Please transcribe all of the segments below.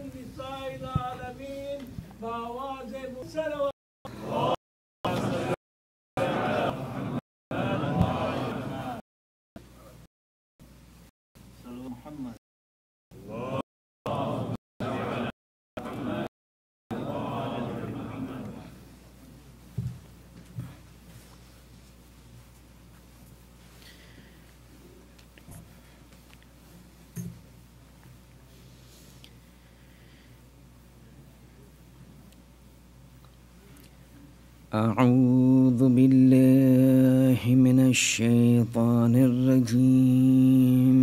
نساء العالمين فواجب صلوات محمد. أعوذ بالله من الشيطان الرجيم.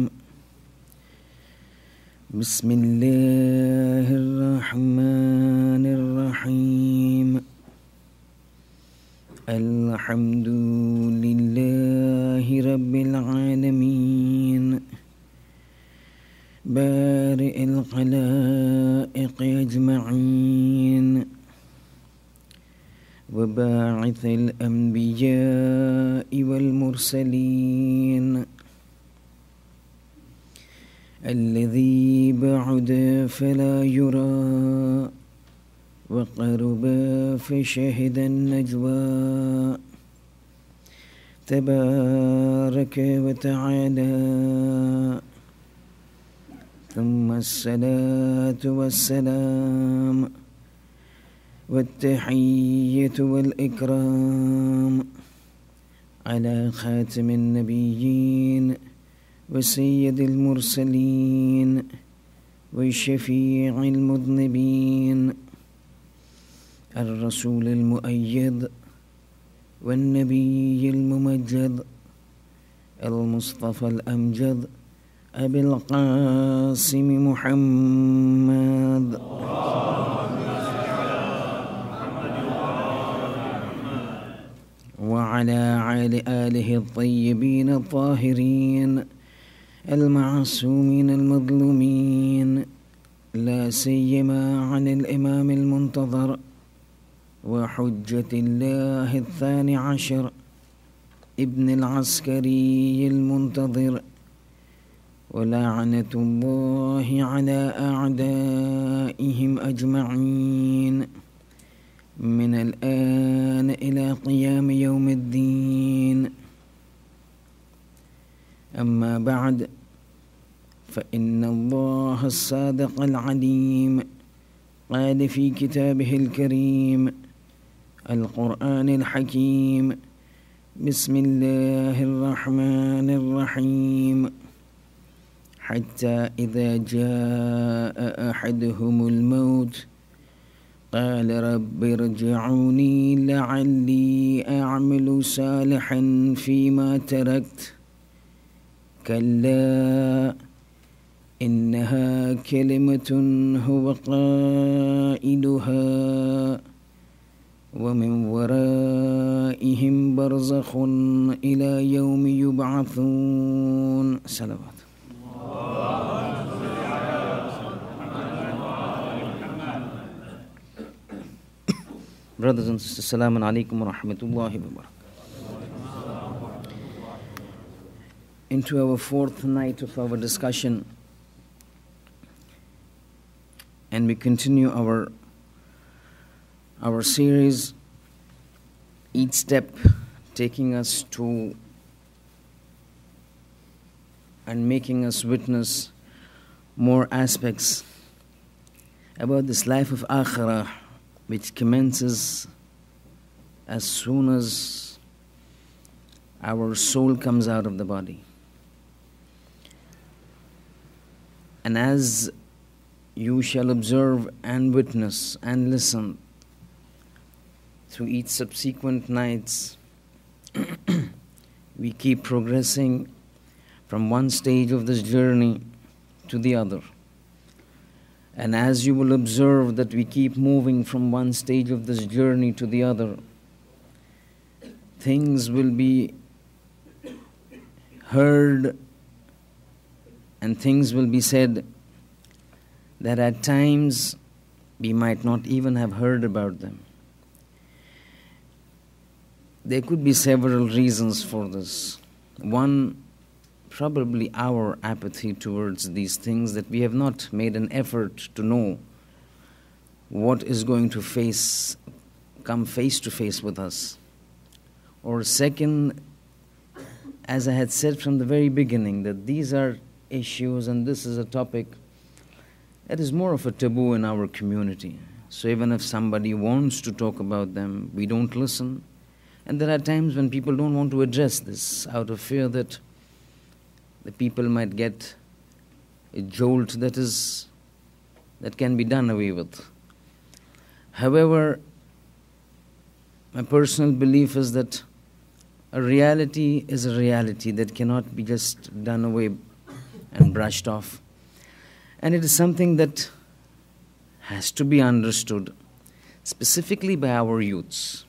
بسم الله الرحمن الرحيم. الحمد لله رب العالمين بارئ الخلائق أجمعين وباعث الأنبياء والمرسلين الذي بعد فلا يرى وقرب فشهد النجوى تبارك وتعالى. ثم الصلاة والسلام والتحية والإكرام على خاتم النبيين وسيد المرسلين والشفيع المذنبين الرسول المؤيد والنبي الممجد المصطفى الأمجد أبي القاسم محمد وعلى آله الطيبين الطاهرين المعصومين المظلومين، لا سيما عن الإمام المنتظر وحجة الله الثاني عشر ابن العسكري المنتظر، ولعنة الله على أعدائهم أجمعين من الآن إلى قيام يوم الدين. أما بعد، فإن الله الصادق العليم قال في كتابه الكريم القرآن الحكيم: بسم الله الرحمن الرحيم. حتى إذا جاء أحدهم الموت قال رب ارجعوني لعلي أعمل صالحا فيما تركت، كلا إنها كلمة هو قائلها ومن ورائهم برزخ إلى يوم يبعثون. صلوات. Brothers and sisters, Assalamu alaikum wa rahmatullahi wa barakatuh. Into our fourth night of our discussion, and we continue our series, each step taking us to and making us witness more aspects about this life of Akhirah, which commences as soon as our soul comes out of the body. And as you shall observe and witness and listen through each subsequent nights, we keep progressing from one stage of this journey to the other. And as you will observe that we keep moving from one stage of this journey to the other, things will be heard and things will be said that at times we might not even have heard about them. There could be several reasons for this. One probably our apathy towards these things, that we have not made an effort to know what is going to come face to face with us. Or second, as I had said from the very beginning, that these are issues and this is a topic that is more of a taboo in our community. So even if somebody wants to talk about them, we don't listen. And there are times when people don't want to address this out of fear that the people might get a jolt that can be done away with. However, my personal belief is that a reality is a reality that cannot be just done away and brushed off. And it is something that has to be understood, specifically by our youths,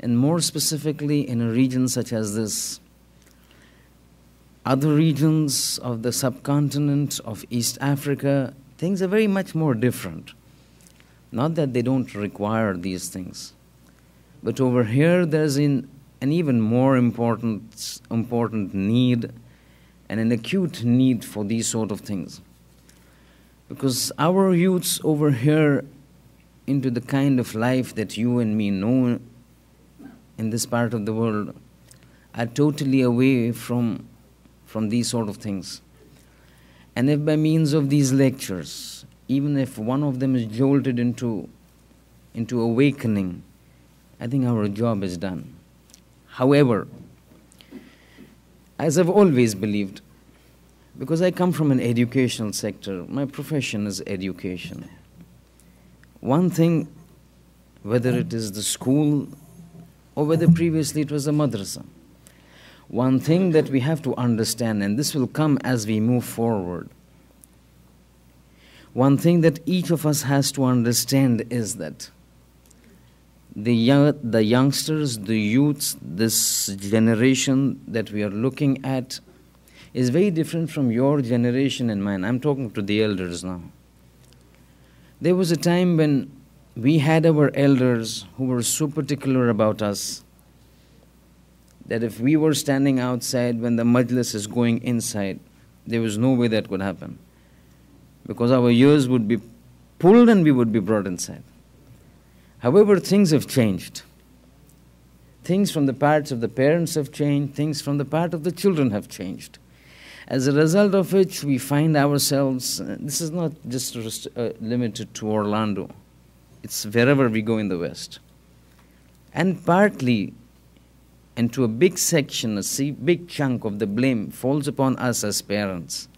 and more specifically in a region such as this. Other regions of the subcontinent of East Africa, things are very much more different. Not that they don't require these things, but over here there's an even more important need and an acute need for these sort of things. Because our youths over here into the kind of life that you and me know in this part of the world are totally away from these sort of things. And if by means of these lectures, even if one of them is jolted into awakening, I think our job is done. However, as I've always believed, because I come from an educational sector, my profession is education. One thing, whether it is the school or whether previously it was a madrasa, one thing that we have to understand, and this will come as we move forward, one thing that each of us has to understand is that the youngsters, the youths, this generation that we are looking at is very different from your generation and mine. I'm talking to the elders now. There was a time when we had our elders who were so particular about us that if we were standing outside when the majlis is going inside, there was no way that could happen, because our ears would be pulled and we would be brought inside. However, things have changed. Things from the parts of the parents have changed, things from the part of the children have changed. As a result of which, we find ourselves, this is not just limited to Orlando, it's wherever we go in the West. And partly, and to a big section, a big chunk of the blame falls upon us as parents.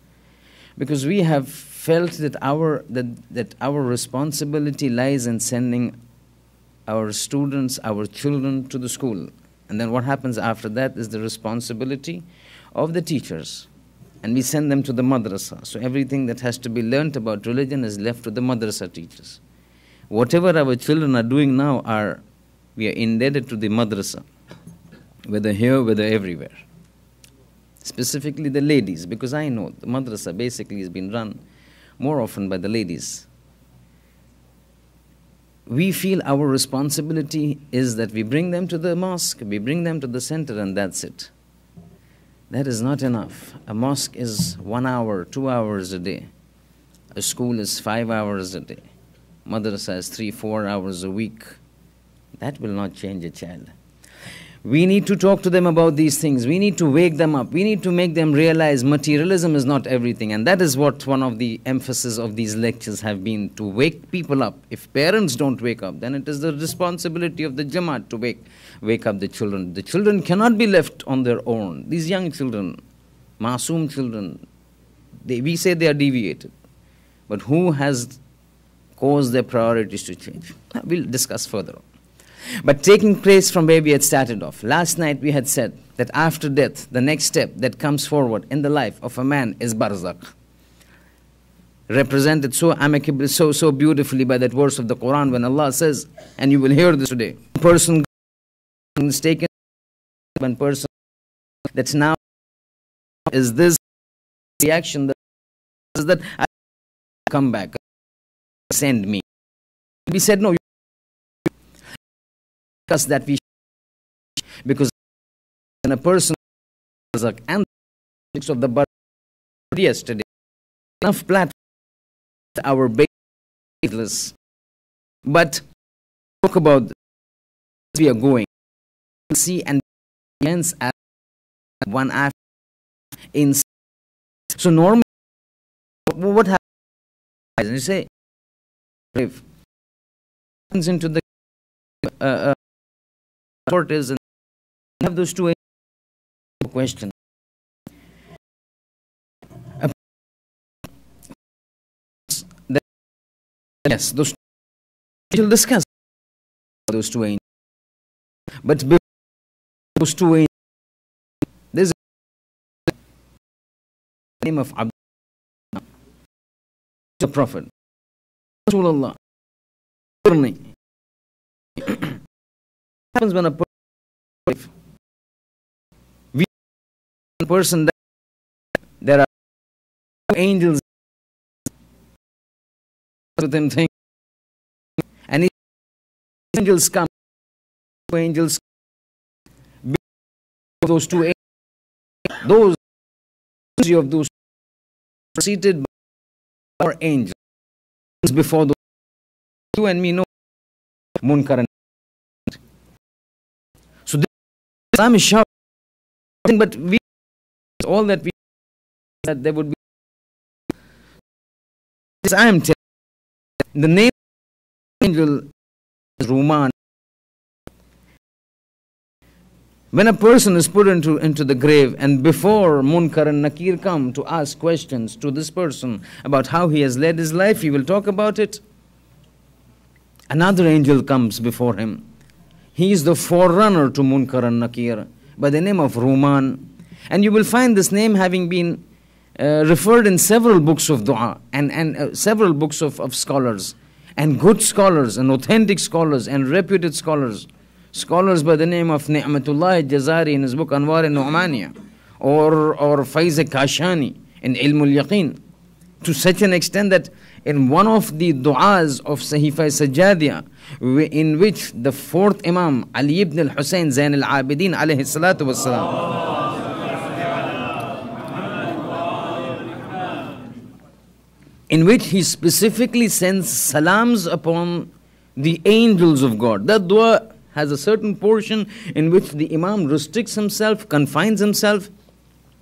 Because we have felt that our responsibility lies in sending our students, our children to the school. And then what happens after that is the responsibility of the teachers. And we send them to the madrasa. So everything that has to be learnt about religion is left to the madrasa teachers. Whatever our children are doing now, we are indebted to the madrasa, whether here, whether everywhere. Specifically the ladies, because I know the madrasa basically has been run more often by the ladies. We feel our responsibility is that we bring them to the mosque, we bring them to the center, and that's it. That is not enough. A mosque is 1 hour, 2 hours a day. A school is 5 hours a day. Madrasa is 3-4 hours a week. That will not change a child. We need to talk to them about these things. We need to wake them up. We need to make them realize materialism is not everything. And that is what one of the emphasis of these lectures have been, to wake people up. If parents don't wake up, then it is the responsibility of the Jamaat to wake up the children. The children cannot be left on their own. These young children, masoom children, we say they are deviated. But who has caused their priorities to change? We'll discuss further on. But taking place from where we had started off, last night we had said that after death, the next step that comes forward in the life of a man is barzakh. Represented so amicably, so beautifully by that verse of the Quran when Allah says, and you will hear this today, person is taken, one person that's now is this reaction that is that I come back, send me. We said no. That we, because when a person and of the body yesterday. Enough platform our baseless. But talk about this. We are going. See and ends as one after in. So normally, what happens? You say, if comes into the court is and have those two questions. Yes, those we'll discuss those two angels. But before those two angels, there's a name of Abdullah, the Prophet. Rasulullah. Happens when a person dies, there are angels with him thing, and angels come. Angels, those two angels, those of those seated by angels before those. You and me know Munkar and so this Islam is shouting, but we all that we that there would be. This I am telling. The name of the angel is Ruman. When a person is put into the grave, and before Munkar and Nakir come to ask questions to this person about how he has led his life, he will talk about it. Another angel comes before him. He is the forerunner to Munkar and Nakir by the name of Ruman. And you will find this name having been referred in several books of dua and several books of scholars, and good scholars and authentic scholars and reputed scholars. Scholars by the name of Ni'matullah Jazari in his book Anwar al-Nu'maniya, or Faiz Kashani in Ilm al-Yaqeen, to such an extent that in one of the du'as of Sahifa Sajjadiyah, in which the fourth Imam Ali ibn al-Husayn Zain al-Abidin alayhi salatu wassalam, in which he specifically sends salams upon the angels of God. That dua has a certain portion in which the Imam restricts himself, confines himself,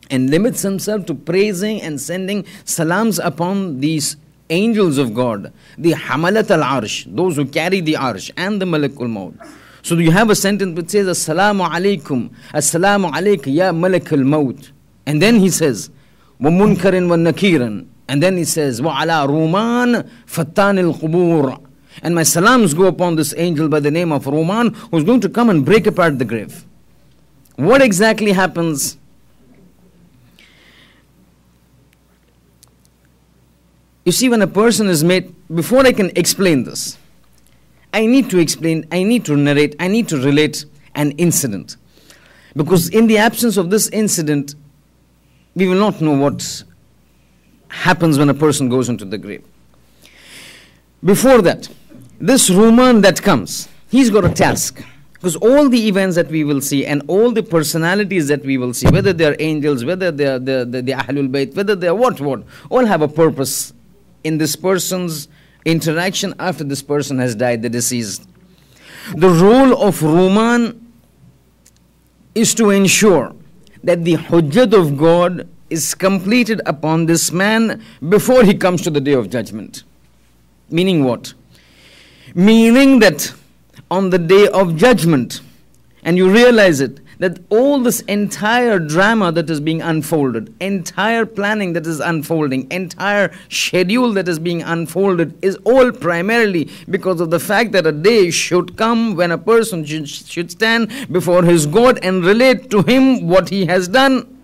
and limits himself to praising and sending salams upon these angels of God, the Hamalat al-Arsh, those who carry the Arsh, and the Malakul Maut. So you have a sentence which says, Assalamu alaikum, Assalamu alayka ya Malakul Maut. And then he says, wa munkarin wa nakiran. And then he says, wa ala Ruman fattan al-qubur. And my salams go upon this angel by the name of Ruman, who's going to come and break apart the grave. What exactly happens? You see, when a person is made, before I can explain this, I need to explain, I need to narrate, I need to relate an incident. Because in the absence of this incident, we will not know what happens when a person goes into the grave. Before that, this Ruman that comes, he's got a task. Because all the events that we will see and all the personalities that we will see, whether they are angels, whether they are the Ahlul Bayt, whether they are what, all have a purpose in this person's interaction after this person has died, the deceased. The role of Ruman is to ensure that the Hujjat of God is completed upon this man before he comes to the Day of Judgment. Meaning what? Meaning that on the Day of Judgment, and you realize it, that all this entire drama that is being unfolded, entire planning that is unfolding, entire schedule that is being unfolded is all primarily because of the fact that a day should come when a person should stand before his God and relate to him what he has done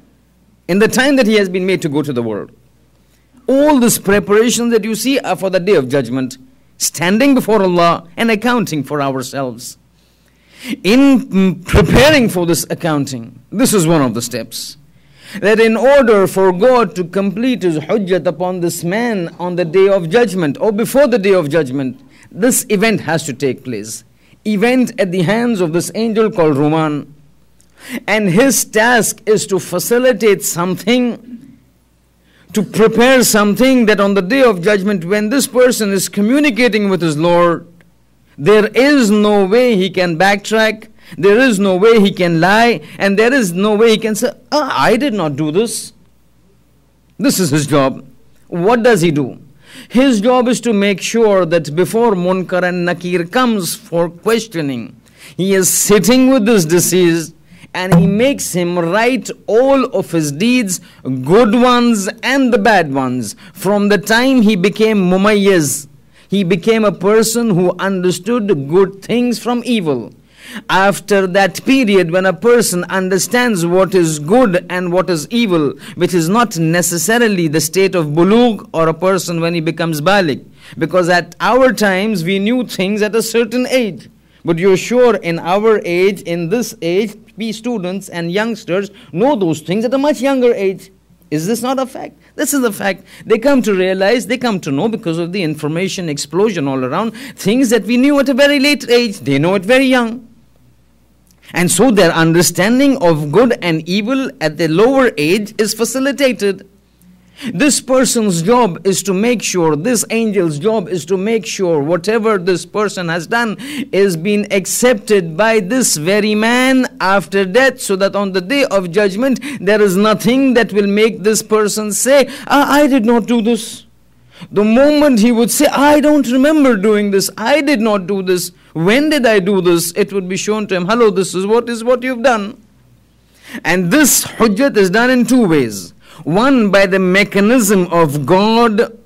in the time that he has been made to go to the world. All these preparations that you see are for the Day of Judgment, standing before Allah and accounting for ourselves. In preparing for this accounting, this is one of the steps. That in order for God to complete His Hujjat upon this man on the Day of Judgment, or before the Day of Judgment, this event has to take place. Event at the hands of this angel called Ruman. And his task is to facilitate something, to prepare something that on the day of judgment, when this person is communicating with his Lord, there is no way he can backtrack, there is no way he can lie, and there is no way he can say, I did not do this. This is his job. What does he do? His job is to make sure that before Munkar and Nakir comes for questioning, he is sitting with this deceased and he makes him write all of his deeds, good ones and the bad ones. From the time he became Mumayyiz, he became a person who understood good things from evil. After that period, when a person understands what is good and what is evil, which is not necessarily the state of bulugh or a person when he becomes baligh, because at our times we knew things at a certain age. But you're sure in our age, in this age, we students and youngsters know those things at a much younger age. Is this not a fact? This is a fact. They come to realize, they come to know because of the information explosion all around, things that we knew at a very late age, they know it very young. And so their understanding of good and evil at the lower age is facilitated. This person's job is to make sure, this angel's job is to make sure whatever this person has done is being accepted by this very man after death, so that on the day of judgment there is nothing that will make this person say, I did not do this. The moment he would say, I don't remember doing this, I did not do this, when did I do this, it would be shown to him, hello, this is what you've done. And this hujjat is done in two ways. One, by the mechanism of God,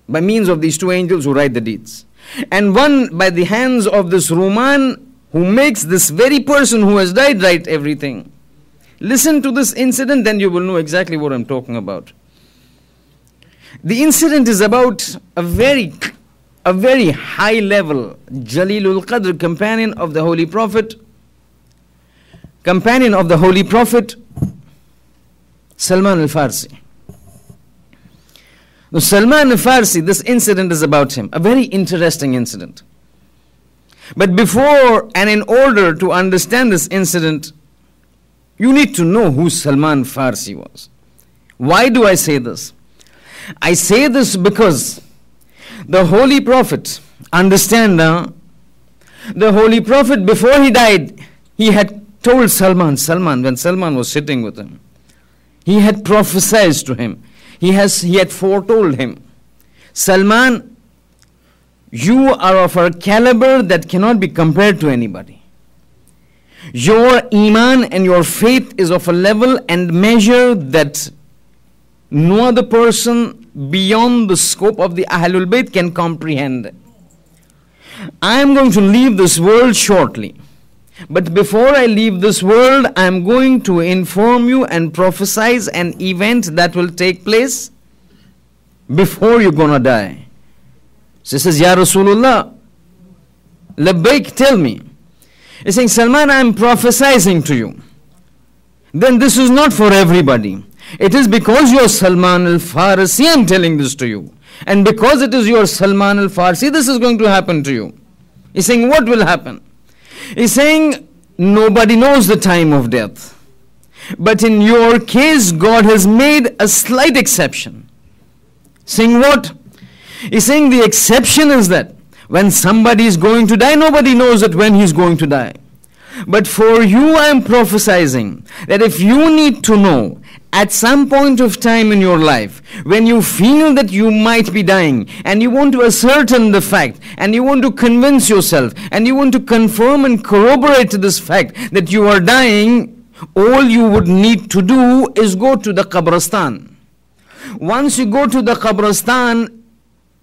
by means of these two angels who write the deeds. And one, by the hands of this Ruman, who makes this very person who has died write everything. Listen to this incident, then you will know exactly what I'm talking about. The incident is about a very high level Jalilul Qadr, companion of the Holy Prophet, Salman al-Farsi. Now Salman al-Farsi, this incident is about him, a very interesting incident. But before and in order to understand this incident, you need to know who Salman al-Farsi was. Why do I say this? I say this because the Holy Prophet, understand now, the Holy Prophet before he died, he had told Salman, when Salman was sitting with him, he had prophesied to him, he had foretold him, Salman, you are of a caliber that cannot be compared to anybody. Your iman and your faith is of a level and measure that no other person beyond the scope of the Ahlul Bayt can comprehend. I am going to leave this world shortly. But before I leave this world, I am going to inform you and prophesize an event that will take place before you're going to die. So he says, Ya Rasulullah, Labbaik, tell me. He's saying, Salman, I am prophesying to you. Then this is not for everybody. It is because you are Salman al-Farsi, I am telling this to you. And because it is your Salman al-Farsi, this is going to happen to you. He's saying, what will happen? He's saying, nobody knows the time of death. But in your case, God has made a slight exception. Saying what? He's saying the exception is that when somebody is going to die, nobody knows that when he's going to die. But for you, I am prophesying that if you need to know at some point of time in your life, when you feel that you might be dying, and you want to ascertain the fact, and you want to convince yourself, and you want to confirm and corroborate this fact that you are dying, all you would need to do is go to the Qabristan. Once you go to the Qabristan,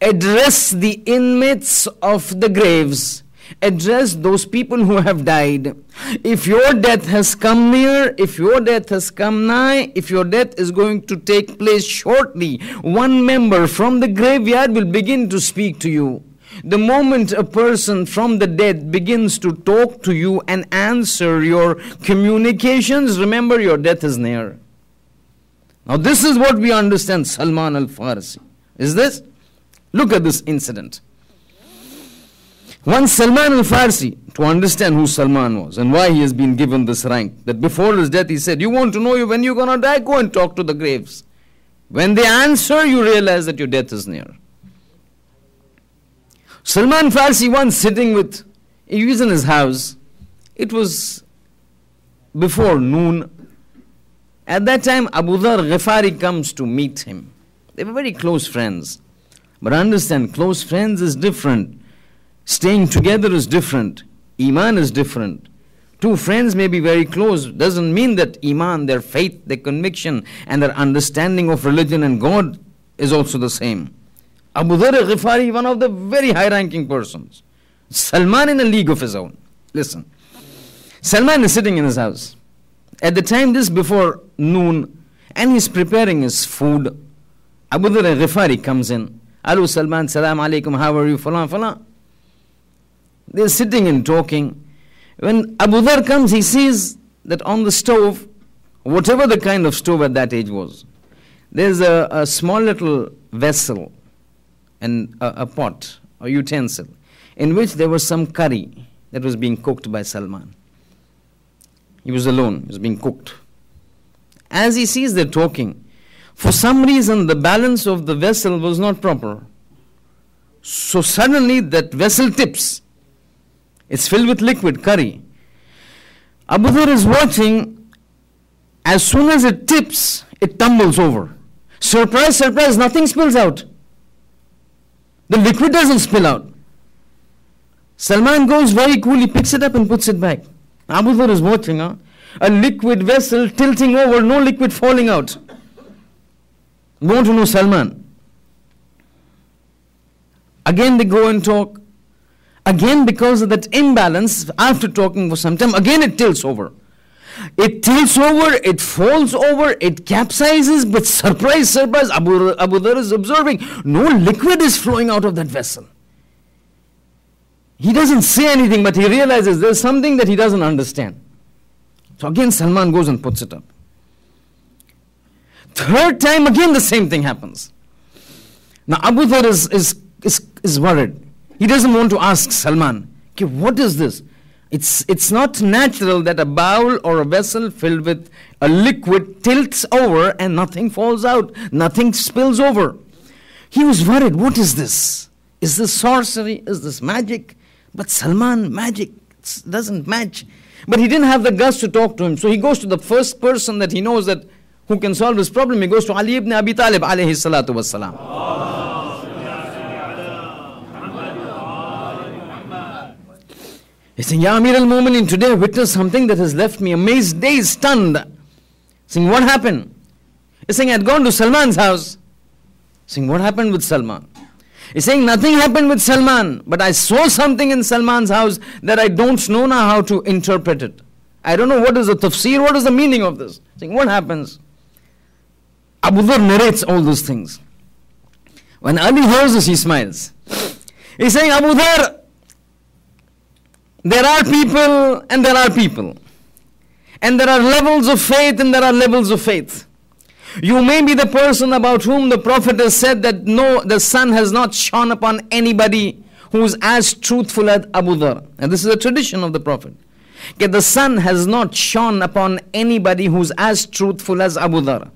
address the inmates of the graves. Address those people who have died. If your death has come near, if your death has come nigh, if your death is going to take place shortly, one member from the graveyard will begin to speak to you. The moment a person from the dead begins to talk to you and answer your communications, remember your death is near. Now this is what we understand Salman al-Farsi. Is this? Look at this incident. Once Salman al-Farsi, to understand who Salman was and why he has been given this rank, that before his death he said, you want to know when you're going to die? Go and talk to the graves. When they answer, you realize that your death is near. Salman Farsi once sitting he was in his house. It was before noon. At that time, Abu Dhar Ghifari comes to meet him. They were very close friends. But understand, close friends is different. Staying together is different. Iman is different. Two friends may be very close. Doesn't mean that Iman, their faith, their conviction, and their understanding of religion and God is also the same. Abu Dhar Ghifari, one of the very high-ranking persons. Salman in a league of his own. Listen. Salman is sitting in his house. At the time, this before noon, and he's preparing his food. Abu Dhar Ghifari comes in. Hello Salman, salam alaikum, how are you? Falan, falan. They're sitting and talking. When Abu Dhar comes, he sees that on the stove, whatever the kind of stove at that age was, there's a small little vessel and a pot, a utensil, in which there was some curry that was being cooked by Salman. He was alone, he was being cooked. As he sees they're talking, for some reason the balance of the vessel was not proper. So suddenly that vessel tips. It's filled with liquid, curry. Abu Dhar is watching. As soon as it tips, it tumbles over. Surprise, surprise, nothing spills out. The liquid doesn't spill out. Salman goes very coolly, picks it up and puts it back. Abu Dhar is watching, a liquid vessel tilting over, no liquid falling out. Want to know Salman. Again they go and talk. Again, because of that imbalance, after talking for some time, again it tilts over. It tilts over, it falls over, it capsizes, but surprise, surprise, Abu Dhar is observing, no liquid is flowing out of that vessel. He doesn't say anything, but he realizes there's something that he doesn't understand. So again Salman goes and puts it up. Third time, again the same thing happens. Now Abu Dhar is worried. He doesn't want to ask Salman, okay, what is this? It's not natural that a bowl or a vessel filled with a liquid tilts over and nothing falls out, nothing spills over. He was worried, what is this? Is this sorcery? Is this magic? But Salman, magic doesn't match. But he didn't have the guts to talk to him. So he goes to the first person that he knows that who can solve this problem. He goes to Ali ibn Abi Talib alayhi salatu wassalam. He's saying, Ya Amir al-Mu'minin, today I witnessed something that has left me amazed, dazed, stunned. Saying, what happened? He's saying, I had gone to Salman's house. Saying, what happened with Salman? He's saying, nothing happened with Salman, but I saw something in Salman's house that I don't know now how to interpret it. I don't know what is the tafsir, what is the meaning of this. Saying, what happens? Abu Dhar narrates all those things. When Ali hears this, he smiles. He's saying, Abu Dhar, there are people and there are people. And there are levels of faith and there are levels of faith. You may be the person about whom the Prophet has said that no, the sun has not shone upon anybody who is as truthful as Abu Dhar. And this is a tradition of the Prophet. Okay, the sun has not shone upon anybody who is as truthful as Abu Dhar.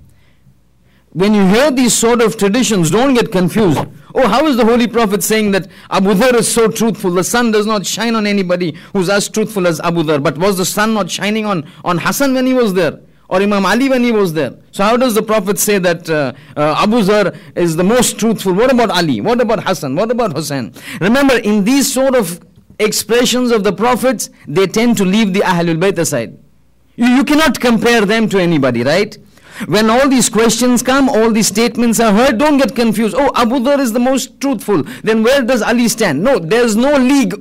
When you hear these sort of traditions, don't get confused. Oh, how is the Holy Prophet saying that Abu Dhar is so truthful? The sun does not shine on anybody who's as truthful as Abu Dhar. But was the sun not shining on Hassan when he was there? Or Imam Ali when he was there? So how does the Prophet say that Abu Dhar is the most truthful? What about Ali? What about Hassan? What about Hussein? Remember, in these sort of expressions of the Prophets, they tend to leave the Ahlul Bayt aside. You cannot compare them to anybody, right? When all these questions come, all these statements are heard, don't get confused. Oh, Abu Dhar is the most truthful. Then where does Ali stand? No, there's no league.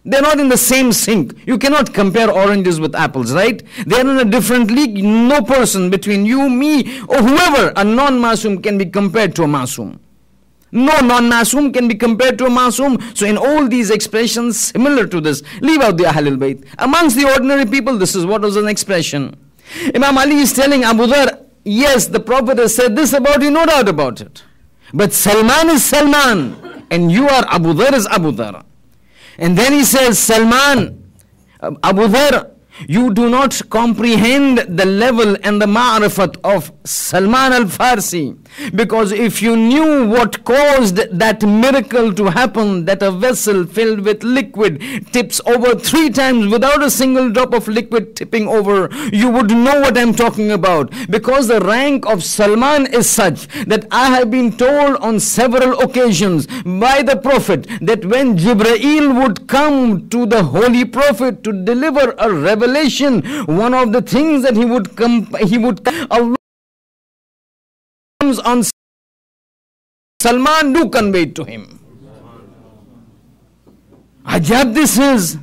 They're not in the same sink. You cannot compare oranges with apples, right? They're in a different league. No person between you, me, or whoever, a non-Masum can be compared to a Masum. No non-Masum can be compared to a Masum. So in all these expressions similar to this, leave out the Ahlul Bayt. Amongst the ordinary people, this is what was an expression. Imam Ali is telling Abu Dhar, yes, the Prophet has said this about you, no doubt about it. But Salman is Salman, and you are Abu Dhar is Abu Dhar. And then he says, Salman, Abu Dharr, you do not comprehend the level and the ma'rifat of Salman al-Farsi. Because if you knew what caused that miracle to happen, that a vessel filled with liquid tips over 3 times without a single drop of liquid tipping over, you would know what I'm talking about. Because the rank of Salman is such that I have been told on several occasions by the Prophet that when Jibreel would come to the Holy Prophet to deliver a revelation, one of the things that he would Allah comes on Salman, do convey it to him. Ajab this is.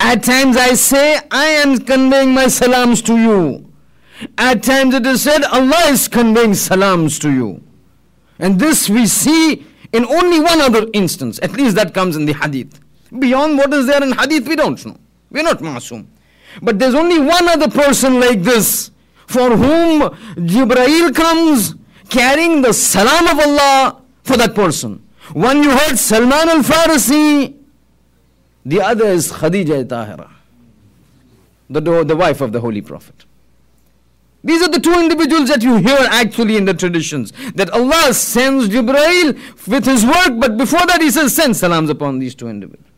At times I say, I am conveying my salams to you. At times it is said, Allah is conveying salams to you. And this we see in only one other instance. At least that comes in the hadith. Beyond what is there in hadith, we don't know. We are not masoom. But there's only one other person like this, for whom Jibreel comes carrying the salam of Allah for that person. One you heard Salman al-Farsi, the other is Khadija Tahira, the wife of the Holy Prophet. These are the 2 individuals that you hear actually in the traditions, that Allah sends Jibreel with his work, but before that he says, send salams upon these 2 individuals.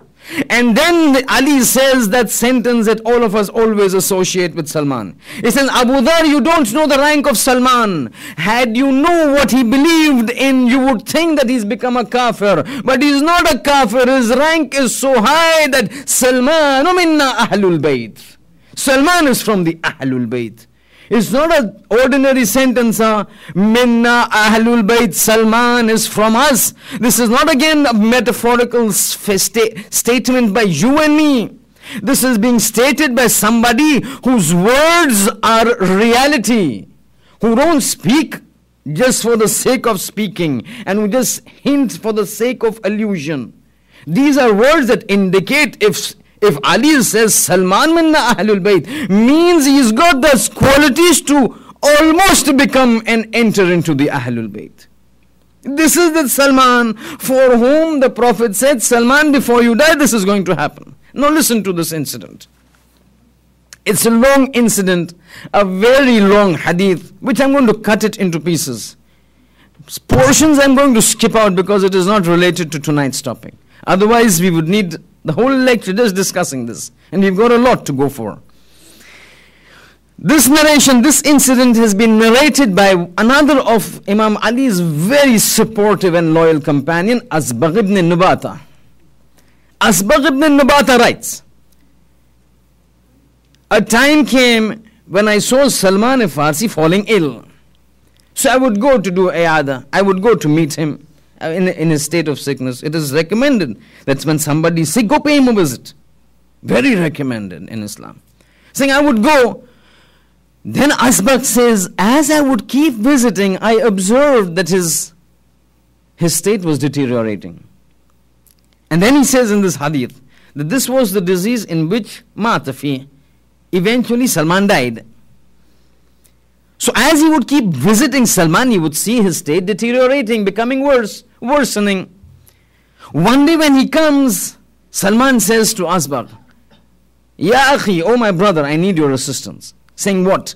And then Ali says that sentence that all of us always associate with Salman. He says, Abu Dharr, you don't know the rank of Salman. Had you know what he believed in, you would think that he's become a kafir. But he's not a kafir. His rank is so high that Salman minna Ahlul Bayt. Salman is from the Ahlul Bayt. It's not an ordinary sentence, Minna Ahlul Bayt, Salman is from us. This is not again a metaphorical statement by you and me. This is being stated by somebody whose words are reality, who don't speak just for the sake of speaking, and who just hint for the sake of allusion. These are words that indicate if Ali says Salman minna Ahlul Bayt, means he's got those qualities to almost become and enter into the Ahlul Bayt. This is the Salman for whom the Prophet said, Salman, before you die, this is going to happen. Now listen to this incident. It's a long incident, a very long hadith, which I'm going to cut it into pieces. Portions I'm going to skip out because it is not related to tonight's topic. Otherwise, we would need the whole lecture just discussing this. And we've got a lot to go for. This narration, this incident has been narrated by another of Imam Ali's very supportive and loyal companion, Asbagh ibn Nubata. Asbagh ibn Nubata writes, a time came when I saw Salman al-Farsi falling ill. So I would go to do iyada. I would go to meet him in his state of sickness. It is recommended that when somebody is sick, go pay him a visit. Very recommended in Islam. Saying I would go. Then Asbagh says, as I would keep visiting, I observed that his state was deteriorating. And then he says in this hadith that this was the disease in which Matafi, eventually Salman died. So as he would keep visiting Salman, he would see his state deteriorating, becoming worse, worsening. One day when he comes, Salman says to Asbagh, Ya akhi, oh my brother, I need your assistance. Saying what?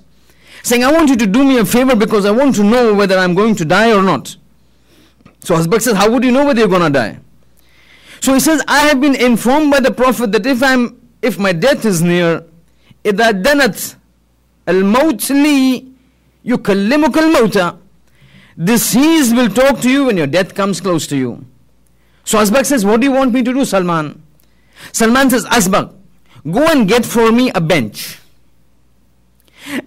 Saying, I want you to do me a favor because I want to know whether I'm going to die or not. So Asbagh says, how would you know whether you're going to die? So he says, I have been informed by the Prophet that if my death is near, إِذَا دَنَتْ الْمَوْتِ لِي يُكَلِّمُكَ الْمَوْتَ, disease will talk to you when your death comes close to you. So Asbagh says, what do you want me to do, Salman? Salman says, Asbagh, go and get for me a bench.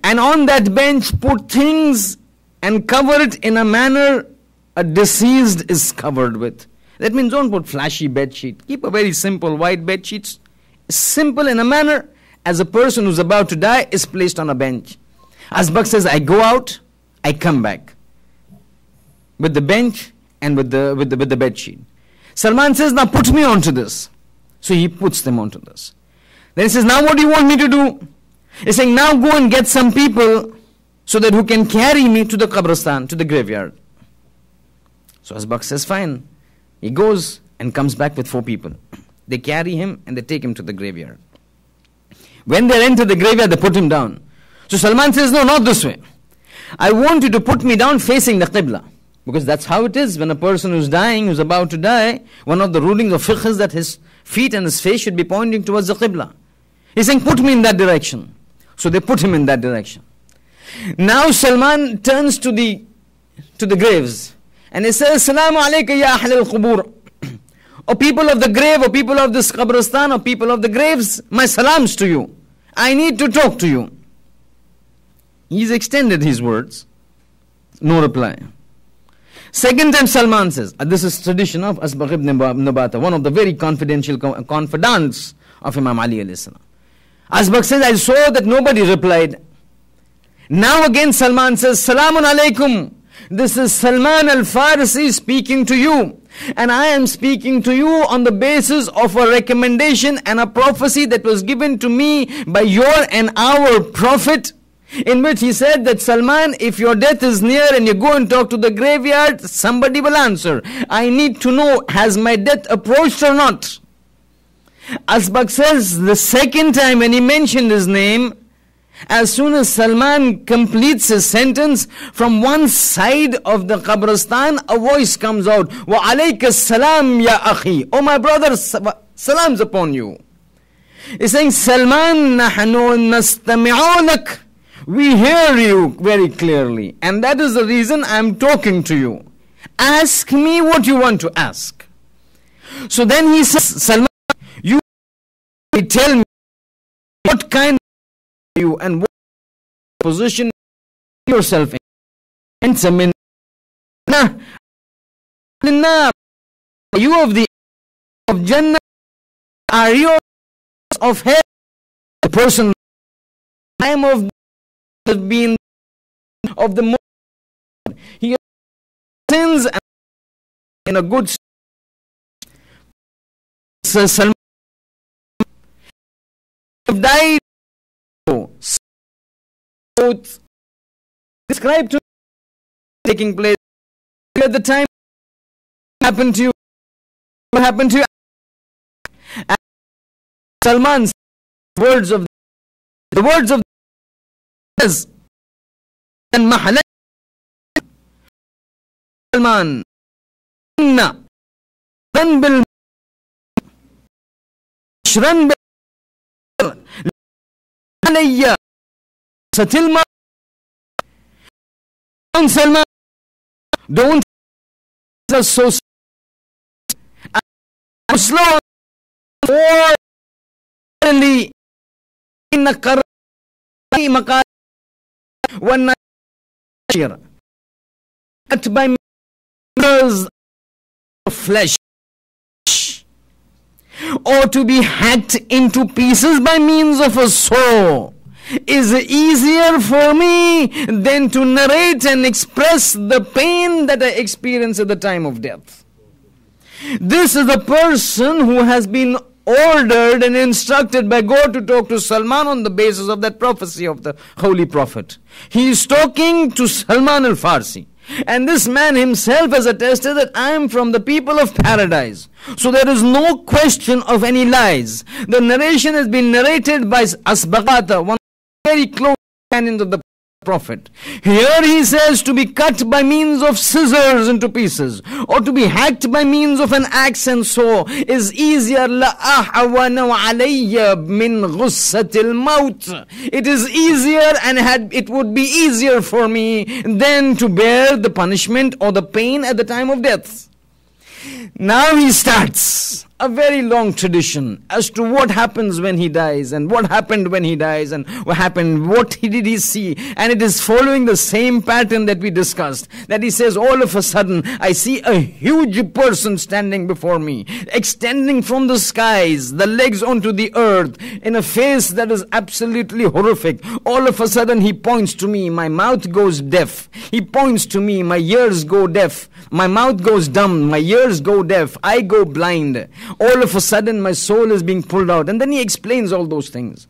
And on that bench put things and cover it in a manner a deceased is covered with. That means don't put flashy bed sheet. Keep a very simple white bed sheet. Simple in a manner as a person who's about to die is placed on a bench. Asbagh says, I go out, I come back with the bench and with the bed sheet. Salman says, now put me onto this. So he puts them onto this. Then he says, now what do you want me to do? He's saying, now go and get some people so that who can carry me to the qabristan, to the graveyard. So Asbagh says, fine. He goes and comes back with 4 people. They carry him and they take him to the graveyard. When they enter the graveyard, they put him down. So Salman says, no, not this way. I want you to put me down facing the Qibla. Because that's how it is when a person who's dying, who's about to die, one of the rulings of fiqh is that his feet and his face should be pointing towards the Qibla. He's saying, put me in that direction. So they put him in that direction. Now Salman turns to the graves and he says, Assalamu alaikum ya ahl al-qubur. O people of the grave, O people of this qabristan, O people of the graves, my salams to you. I need to talk to you. He's extended his words. No reply. Second time Salman says, this is tradition of Asbagh ibn Nabata, one of the very confidential confidants of Imam Ali alayhi salam. Asbagh says, I saw that nobody replied. Now again Salman says, Salamun alaikum. This is Salman al-Farsi speaking to you. And I am speaking to you on the basis of a recommendation and a prophecy that was given to me by your and our Prophet, in which he said that, Salman, if your death is near and you go and talk to the graveyard, somebody will answer. I need to know, has my death approached or not? Asbagh says, the second time when he mentioned his name, as soon as Salman completes his sentence, from one side of the qabristan, a voice comes out, Wa alayka salam ya akhi. Oh my brother, salams upon you. He's saying, Salman, nahnu nastami'u lak. We hear you very clearly, and that is the reason I am talking to you. Ask me what you want to ask. So then he says, Salman, you tell me what kind of you and what position yourself in. And are you of the of Jannah? Are you of hell? The person I am of being of the most, he sins and in a good Salman died. Describe to me taking place at the time. What happened to you? What happened to you? And Salman's words of and Mahala Salman inna dan bil shran bil alayya satilma. Salman, don't so slow or in a car one year cut by members of flesh, or to be hacked into pieces by means of a saw, is easier for me than to narrate and express the pain that I experience at the time of death. This is the person who has been ordered and instructed by God to talk to Salman on the basis of that prophecy of the Holy Prophet. He is talking to Salman al-Farsi. And this man himself has attested that I am from the people of paradise. So there is no question of any lies. The narration has been narrated by Asbagh, one very close companions of the Prophet. Here he says to be cut by means of scissors into pieces, or to be hacked by means of an axe and saw, is easier. La ahwana alayya min ghussatil maut. It is easier, and it would be easier for me than to bear the punishment or the pain at the time of death. Now he starts a very long tradition as to what happens when he dies, and what happened when he dies, and what did he see. And it is following the same pattern that we discussed, that he says, all of a sudden I see a huge person standing before me, extending from the skies, the legs onto the earth, in a face that is absolutely horrific. All of a sudden he points to me, my mouth goes deaf. He points to me, my ears go deaf. My mouth goes dumb, my ears go deaf, I go blind. All of a sudden my soul is being pulled out. And then he explains all those things.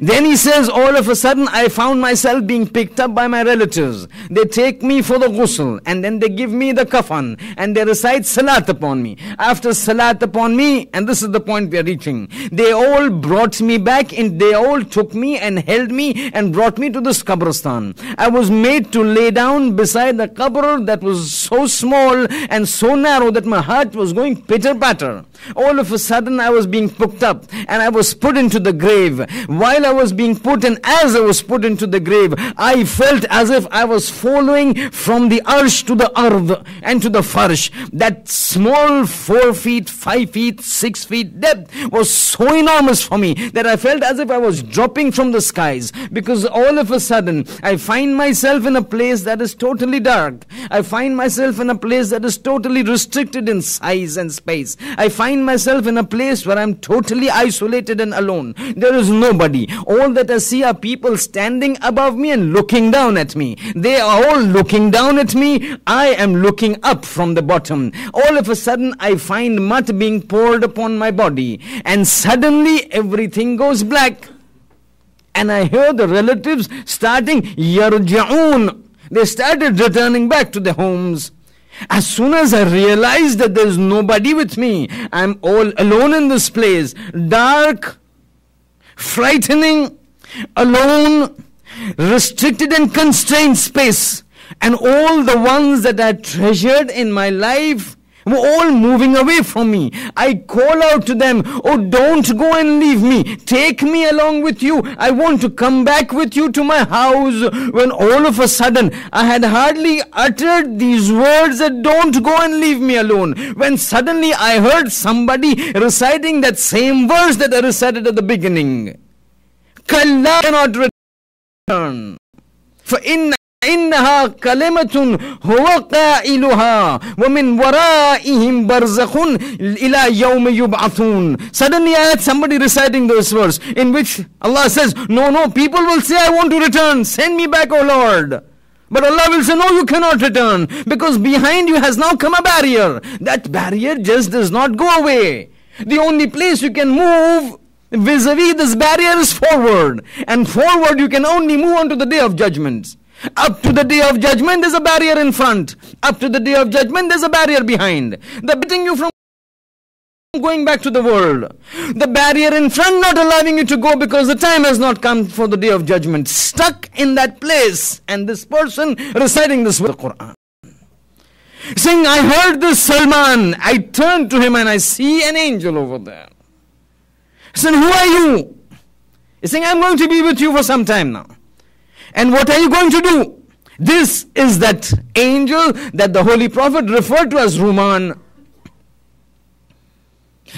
Then he says, all of a sudden I found myself being picked up by my relatives. They take me for the ghusl, and then they give me the kafan, and they recite salat upon me. After salat upon me, and this is the point we are reaching, they all brought me back, and they all took me and held me and brought me to this qabristan. I was made to lay down beside the qabr that was so small and so narrow that my heart was going pitter-patter. All of a sudden I was being picked up and I was put into the grave. While I was being put, and as I was put into the grave, I felt as if I was following from the arsh to the ard and to the farsh. That small 4 feet, 5 feet, 6 feet depth was so enormous for me that I felt as if I was dropping from the skies, because all of a sudden I find myself in a place that is totally dark. I find myself in a place that is totally restricted in size and space. I find myself in a place where I'm totally isolated and alone. There is nobody. All that I see are people standing above me and looking down at me. They are all looking down at me. I am looking up from the bottom. All of a sudden I find mud being poured upon my body, and suddenly everything goes black. And I hear the relatives starting yarja'un. They started returning back to their homes. As soon as I realized that there's nobody with me, I'm all alone in this place, dark, frightening, alone, restricted and constrained space, and all the ones that I treasured in my life were all moving away from me. I call out to them, oh, don't go and leave me. Take me along with you. I want to come back with you to my house. When all of a sudden, I had hardly uttered these words that don't go and leave me alone, when suddenly I heard somebody reciting that same verse that I recited at the beginning. Kalla cannot return. إنها كلمة هو قائلها ومن ورائهم برزخ إلى يوم يبعثون. Suddenly I had somebody reciting this verse in which Allah says, no, people will say, I want to return, send me back, O Lord. But Allah will say, no, you cannot return, because behind you has now come a barrier. That barrier just does not go away. The only place you can move vis-a-vis this barrier is forward, and forward you can only move on to the Day of Judgment. Up to the Day of Judgment, there's a barrier in front. Up to the Day of Judgment, there's a barrier behind. The preventing you from going back to the world. The barrier in front not allowing you to go because the time has not come for the Day of Judgment. Stuck in that place. And this person reciting this with the Quran, saying, I heard this Salman. I turn to him and I see an angel over there. He said, who are you? He's saying, I'm going to be with you for some time now. And what are you going to do? This is that angel that the Holy Prophet referred to as Ruman.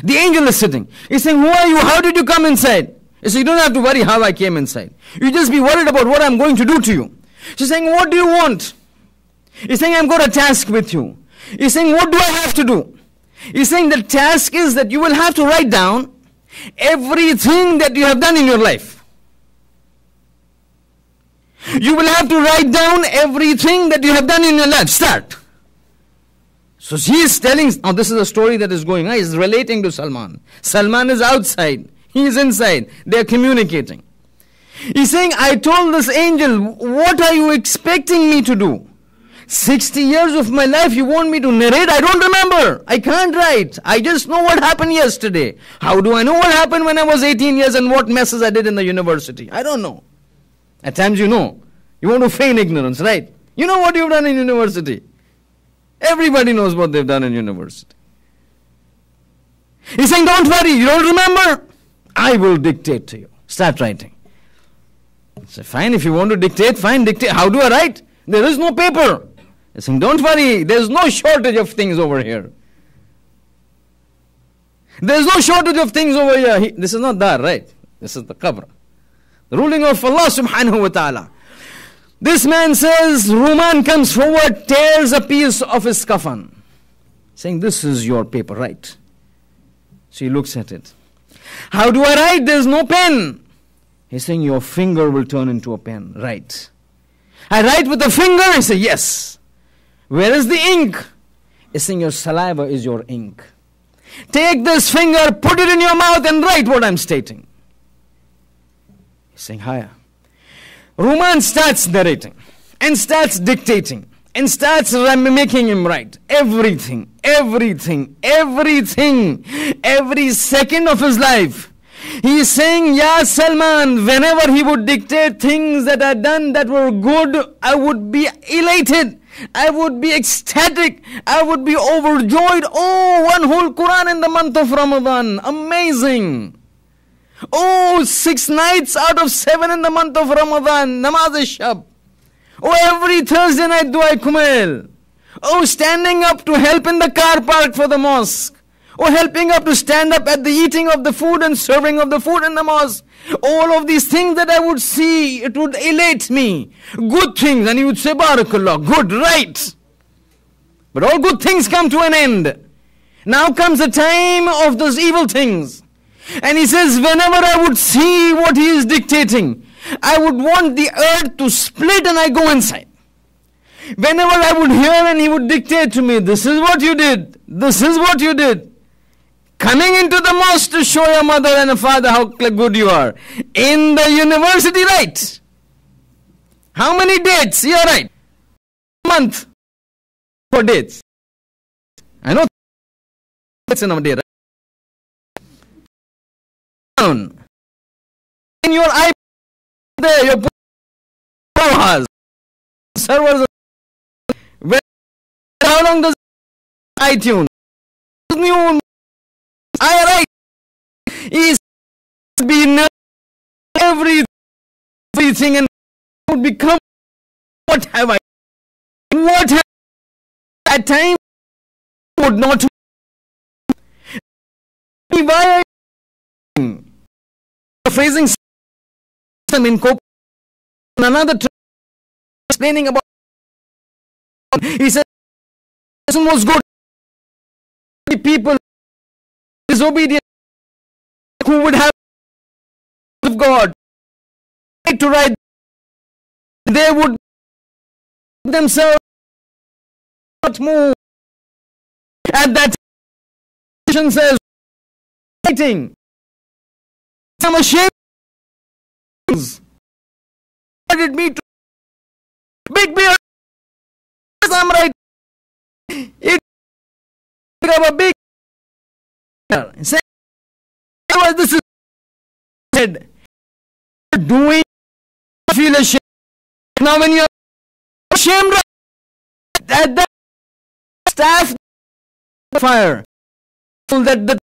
The angel is sitting. He's saying, who are you? How did you come inside? He said, you don't have to worry how I came inside. You just be worried about what I'm going to do to you. She's saying, what do you want? He's saying, I've got a task with you. He's saying, what do I have to do? He's saying, the task is that you will have to write down everything that you have done in your life. You will have to write down everything that you have done in your life. Start. So she is telling, now this is a story that is going on. He's relating to Salman. Salman is outside. He is inside. They are communicating. He's saying, I told this angel, what are you expecting me to do? 60 years of my life you want me to narrate? I don't remember. I can't write. I just know what happened yesterday. How do I know what happened when I was 18 years and what messes I did in the university? I don't know. At times you know. You want to feign ignorance, right? You know what you've done in university. Everybody knows what they've done in university. He's saying, don't worry, you don't remember? I will dictate to you. Start writing. So fine, if you want to dictate, fine, dictate. How do I write? There is no paper. He's saying, don't worry, there's no shortage of things over here. There's no shortage of things over here. This is not Dar, right? This is the Qabr. The ruling of Allah subhanahu wa ta'ala. This man says, Ruman comes forward, tears a piece of his kafan, saying, this is your paper, right? So he looks at it. How do I write? There's no pen. He's saying, your finger will turn into a pen. Right. I write with the finger. I say, yes. Where is the ink? He's saying, your saliva is your ink. Take this finger, put it in your mouth and write what I'm stating. He's saying higher. Ruman starts narrating and starts dictating and starts making him right. Everything, every second of his life. He is saying, Ya Salman, whenever he would dictate things that are done that were good, I would be elated. I would be ecstatic. I would be overjoyed. Oh, one whole Quran in the month of Ramadan. Amazing. Oh, 6 nights out of 7 in the month of Ramadan. Namaz-e-Shab. Oh, every Thursday night Dua Kumail. Oh, standing up to help in the car park for the mosque. Oh, helping up to stand up at the eating of the food and serving of the food in the mosque. All of these things that I would see, it would elate me. Good things. And you would say, Barakallah, good, right. But all good things come to an end. Now comes the time of those evil things. And he says, whenever I would see what he is dictating, I would want the earth to split and I go inside. Whenever I would hear and he would dictate to me, this is what you did, this is what you did. Coming into the mosque to show your mother and father how good you are. In the university, right? How many dates? You're right. Month for dates. I know it's in a day, right? Down. In your eye there, your hours, servers. How long does iTunes? New I write is be everything and would become what have I? What have at times would not be why phrasing system in Cope another explaining about he said this was good people disobedient who would have of God to write they would themselves not move at that time says writing I'm ashamed wanted me to big beard I'm right it a big say this is said doing feel ashamed now when you're ashamed at that staff fire that the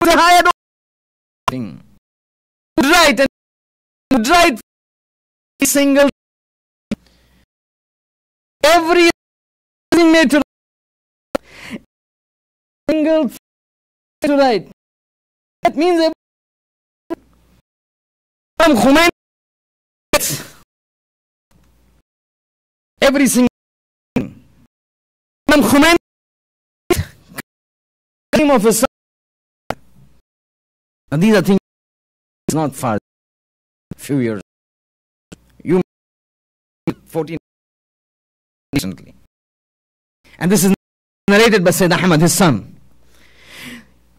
higher thing right and right single every made to single to right that means every single name of a son. And these are things not far few years you 14 recently and this is narrated by Sayyid Ahmad his son.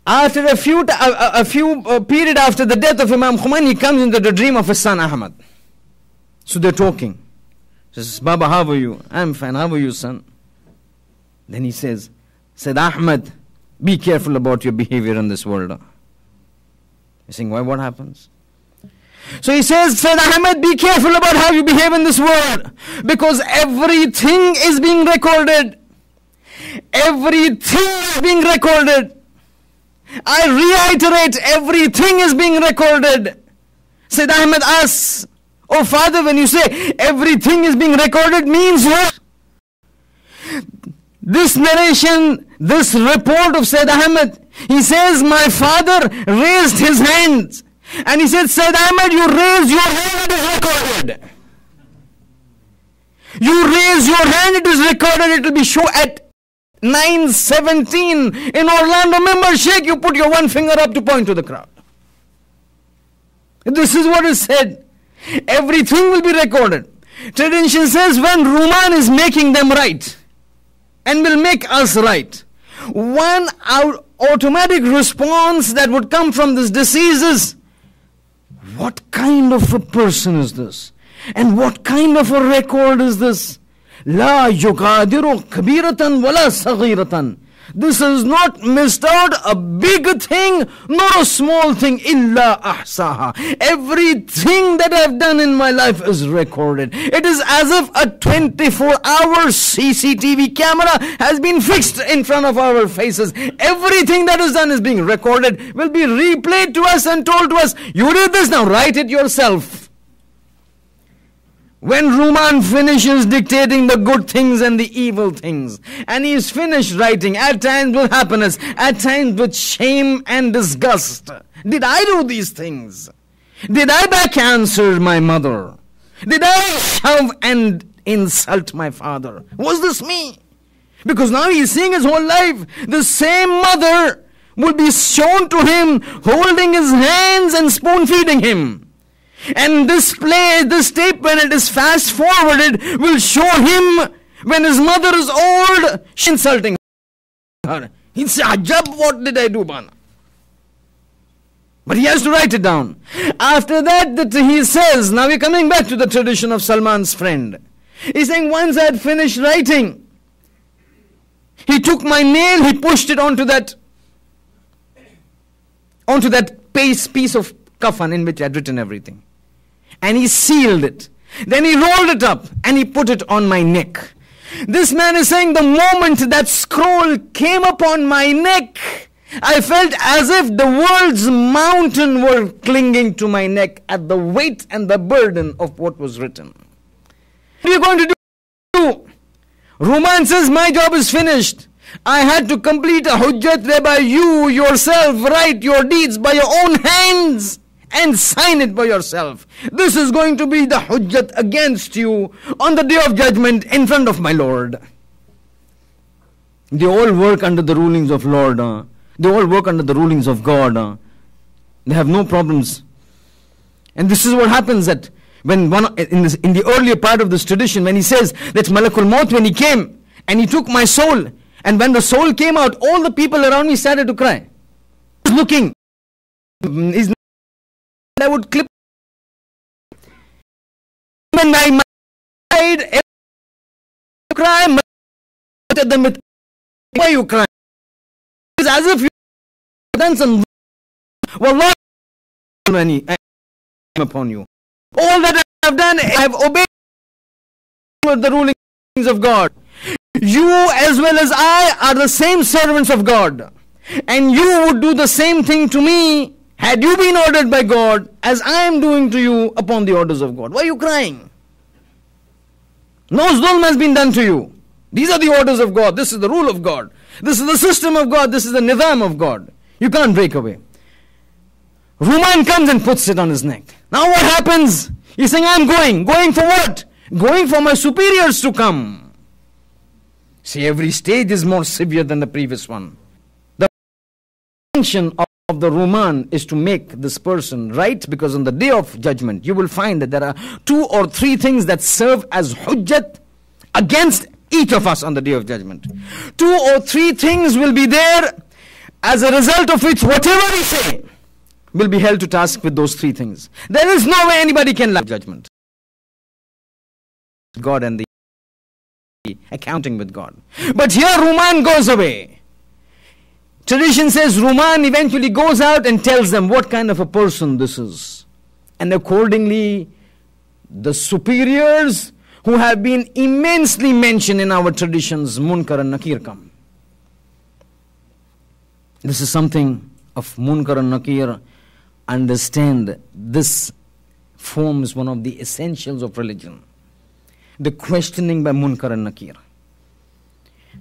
After a few period after the death of Imam Khomeini, he comes into the dream of his son Ahmad. So they're talking. He says, Baba, how are you? I'm fine. How are you, son? Then he says, Ahmad, be careful about your behavior in this world. He's saying, why? What happens? So he says, Sayyid Ahmad, be careful about how you behave in this world. Because everything is being recorded. Everything is being recorded. I reiterate, everything is being recorded. Sayyid Ahmad asks, oh father, when you say everything is being recorded means what? This narration, this report of Sayyid Ahmad, he says, my father raised his hands. And he said, Sayyid Ahmad, you raise your hand, it is recorded. You raise your hand, it is recorded, it will be shown at 9:17 in Orlando. Remember, Sheikh, you put your one finger up to point to the crowd. This is what is said. Everything will be recorded. Tradition says when Ruman is making them right and will make us right, one automatic response that would come from this disease is, what kind of a person is this? And what kind of a record is this? La yugadiru kabiratan wala saghiratan. This has not missed out a big thing nor a small thing. Illa ahsaha. Everything that I've done in my life is recorded. It is as if a 24-hour CCTV camera has been fixed in front of our faces. Everything that is done is being recorded, will be replayed to us and told to us, you did this, now write it yourself. When Ruman finishes dictating the good things and the evil things, and he is finished writing, at times with happiness, at times with shame and disgust. Did I do these things? Did I back answer my mother? Did I shove and insult my father? Was this me? Because now he is seeing his whole life. The same mother will be shown to him holding his hands and spoon feeding him. And this tape, when it is fast forwarded, will show him when his mother is old, she insulting her. He'll say, Ajab, what did I do, Bana? But he has to write it down. After that he says, now we're coming back to the tradition of Salman's friend. He's saying, once I had finished writing, he took my nail, he pushed it onto that piece of kafan in which I had written everything. And he sealed it. Then he rolled it up and he put it on my neck. This man is saying, the moment that scroll came upon my neck, I felt as if the world's mountain were clinging to my neck at the weight and the burden of what was written. What are you going to do? Ruman says, my job is finished. I had to complete a hujjat whereby you yourself write your deeds by your own hands and sign it by yourself. This is going to be the hujjat against you on the day of judgment in front of my Lord. They all work under the rulings of Lord. They all work under the rulings of God. They have no problems. And this is what happens, that when in the earlier part of this tradition, when he says that Malakul Maut, when he came and he took my soul, and when the soul came out, all the people around me started to cry. He was looking. I would clip. When I died, cry. Why are you crying? It's as if you have done some. Wallah, I am upon you. All that I have done, I have obeyed the rulings of God. You as well as I are the same servants of God. And you would do the same thing to me had you been ordered by God as I am doing to you upon the orders of God. Why are you crying? No zulm has been done to you. These are the orders of God. This is the rule of God. This is the system of God. This is the nizam of God. You can't break away. Ruman comes and puts it on his neck. Now what happens? He's saying, I'm going. Going for what? Going for my superiors to come. See, every stage is more severe than the previous one. The function of the Ruman is to make this person right, because on the day of judgment, you will find that there are 2 or 3 things that serve as hujjat against each of us on the day of judgment. 2 or 3 things will be there, as a result of which whatever we say will be held to task with those 3 things. There is no way anybody can lie judgment. God and the accounting with God. But here Ruman goes away. Tradition says Ruman eventually goes out and tells them what kind of a person this is. And accordingly, the superiors who have been immensely mentioned in our traditions, Munkar and Nakir, come. This is something of Munkar and Nakir. Understand, this forms one of the essentials of religion. The questioning by Munkar and Nakir.